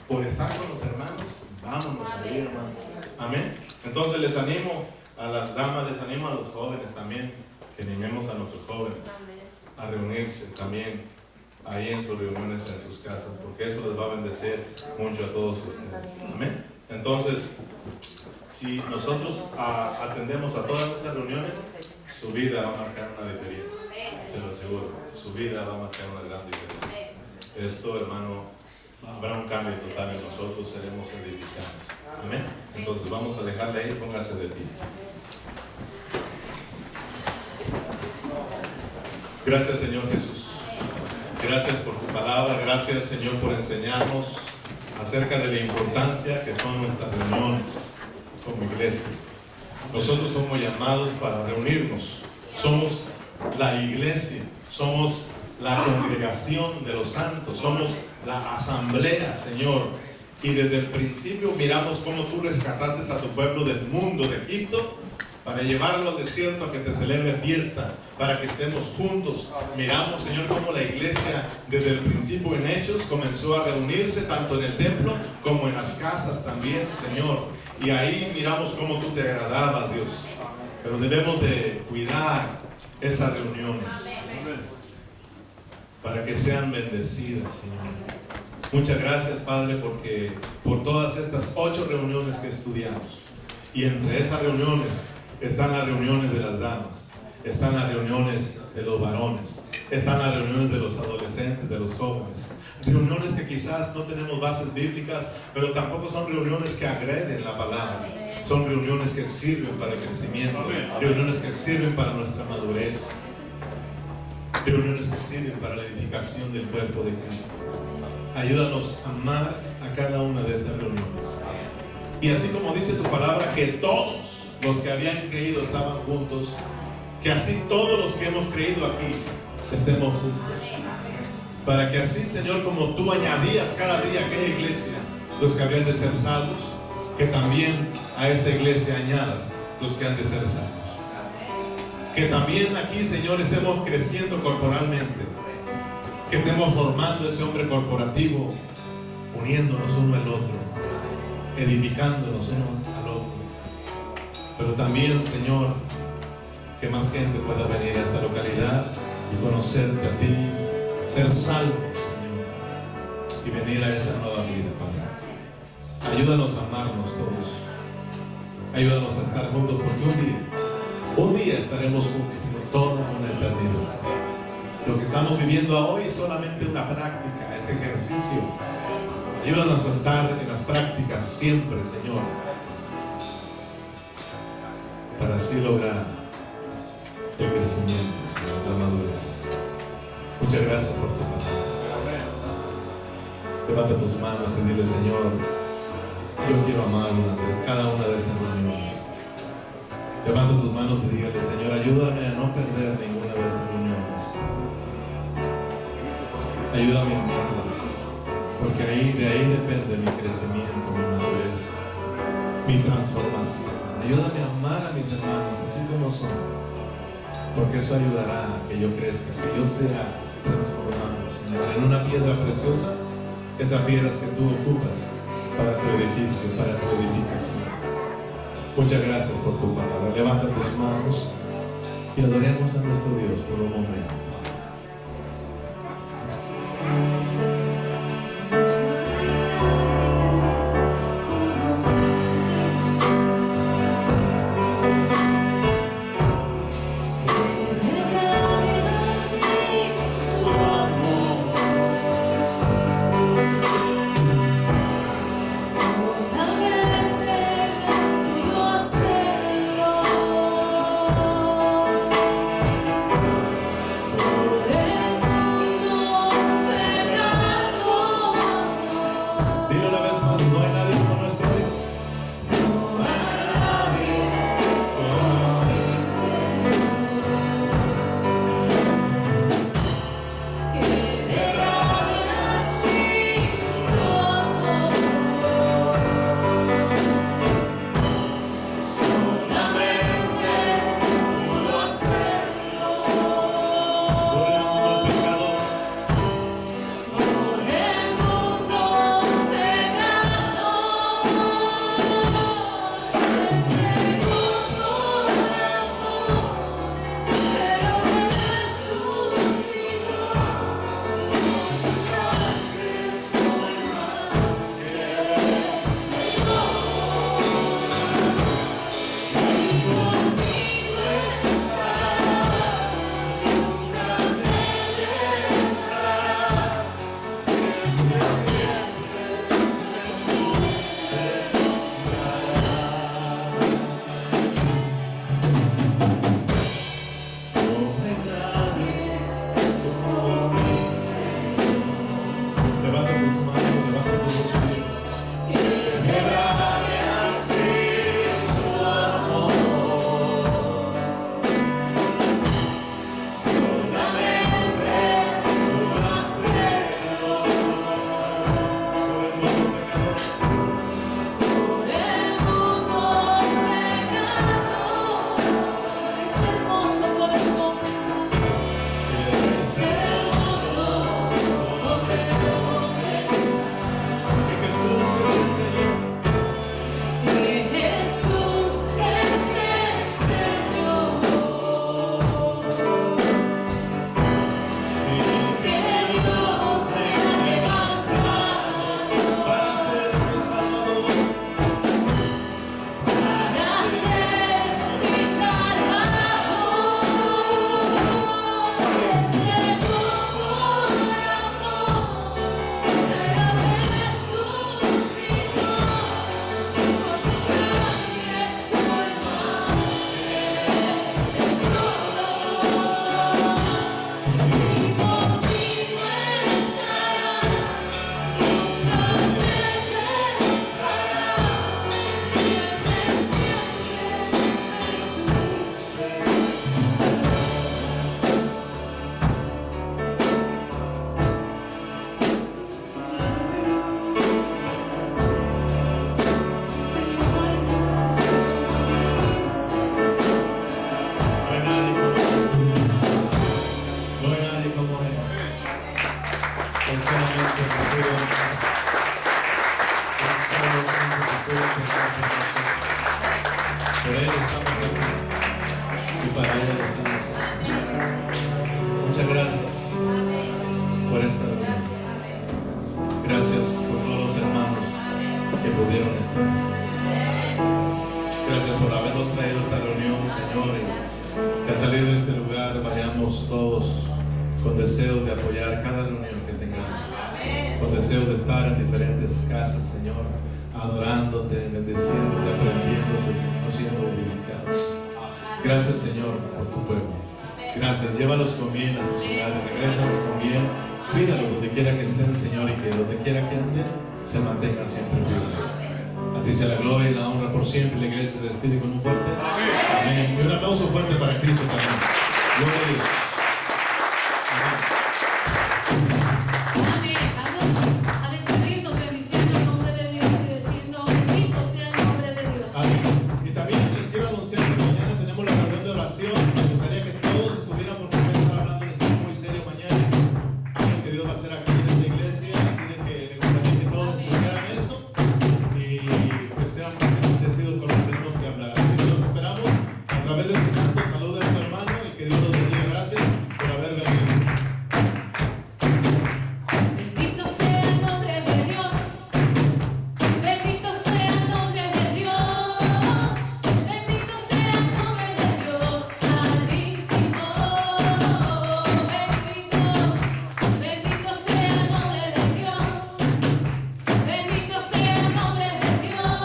Por estar con los hermanos, vámonos ahí, hermano. Amén. Entonces les animo a las damas, les animo a los jóvenes también, que animemos a nuestros jóvenes a reunirse también ahí en sus reuniones, en sus casas, porque eso les va a bendecir mucho a todos ustedes. Amén. Entonces, si nosotros atendemos a todas esas reuniones, su vida va a marcar una diferencia, se lo aseguro. Su vida va a marcar una gran diferencia. Esto, hermano, habrá un cambio total en nosotros, seremos edificados. Amén. Entonces vamos a dejarle ahí, póngase de ti. Gracias, Señor Jesús. Gracias por tu palabra. Gracias, Señor, por enseñarnos acerca de la importancia que son nuestras reuniones como iglesia. Nosotros somos llamados para reunirnos. Somos la iglesia. Somos la congregación de los santos. Somos la asamblea, Señor. Y desde el principio miramos cómo tú rescataste a tu pueblo del mundo de Egipto para llevarlo al desierto a que te celebre fiesta, para que estemos juntos. Miramos, Señor, cómo la iglesia desde el principio en Hechos comenzó a reunirse tanto en el templo como en las casas también, Señor. Y ahí miramos cómo tú te agradabas, Dios. Pero debemos de cuidar esas reuniones para que sean bendecidas, Señor. Muchas gracias, Padre, porque por todas estas 8 reuniones que estudiamos, y entre esas reuniones están las reuniones de las damas, están las reuniones de los varones, están las reuniones de los adolescentes, de los jóvenes, reuniones que quizás no tenemos bases bíblicas, pero tampoco son reuniones que agreden la palabra, son reuniones que sirven para el crecimiento, reuniones que sirven para nuestra madurez, reuniones que sirven para la edificación del cuerpo de Cristo. Ayúdanos a amar a cada una de esas reuniones. Y así como dice tu palabra, que todos los que habían creído estaban juntos, que así todos los que hemos creído aquí estemos juntos. Para que así, Señor, como tú añadías cada día a aquella iglesia los que habrían de ser salvos, que también a esta iglesia añadas los que han de ser salvos. Que también aquí, Señor, estemos creciendo corporalmente, que estemos formando ese hombre corporativo, uniéndonos uno al otro, edificándonos uno al otro. Pero también, Señor, que más gente pueda venir a esta localidad y conocerte a ti, ser salvos, Señor, y venir a esta nueva vida, Padre. Ayúdanos a amarnos todos. Ayúdanos a estar juntos, porque un día estaremos juntos por toda una eternidad. Lo que estamos viviendo hoy es solamente una práctica, es ejercicio. Ayúdanos a estar en las prácticas siempre, Señor, para así lograr el crecimiento, Señor, la madurez. Muchas gracias por tu palabra. Levanta tus manos y dile, Señor, yo quiero amar cada una de esas reuniones. Levanta tus manos y dígale, Señor, ayúdame a no perder ninguna de esas reuniones. Ayúdame a amarlas, porque de ahí depende mi crecimiento, mi madurez, mi transformación. Ayúdame a amar a mis hermanos así como son, porque eso ayudará a que yo crezca, que yo sea transformado, Señor, en una piedra preciosa, esas piedras que tú ocupas para tu edificio, para tu edificación. Muchas gracias por tu palabra. Levanta tus manos y adoremos a nuestro Dios por un momento. Por Él estamos aquí y para Él estamos aquí. Muchas gracias por esta reunión. Gracias por todos los hermanos que pudieron estar. Gracias por habernos traído a esta reunión, Señor, y que al salir de este lugar vayamos todos con deseo de apoyar cada reunión que tengamos, con deseo de estar en diferentes casas, Señor, adorándote, bendiciéndote, aprendiéndote, Señor, siendo edificados. Gracias, Señor, por tu pueblo. Gracias, llévalos con bien a sus hogares, regrésalos con bien, cuídalos donde quiera que estén, Señor, y que donde quiera que anden, se mantengan siempre vivos. A ti sea la gloria y la honra por siempre. La iglesia se despide con un fuerte amén. Y un aplauso fuerte para Cristo también. Gloria a Dios. Amén. Vamos a despedirnos bendiciendo el nombre de Dios y diciendo: bendito sea el nombre de Dios. Amén. Y también les quiero anunciar que mañana tenemos la reunión de oración. Me gustaría que todos estuvieran, porque vamos a estar hablando de algo muy serio mañana, algo que Dios va a hacer aquí en esta iglesia. Así de que me gustaría que todos escucharan esto y pues sean bendecidos con lo que tenemos que hablar. Así que los esperamos a través de este canto. Saluda a su hermano y que Dios los bendiga. Gracias por haber venido. Bendito sea el nombre de Dios. Bendito sea el nombre de Dios. Bendito sea el nombre de Dios. Altísimo. Bendito sea el nombre de Dios. Bendito sea el nombre de Dios.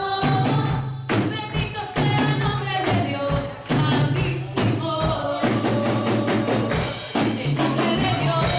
Bendito sea el nombre de Dios. Altísimo. El nombre de Dios.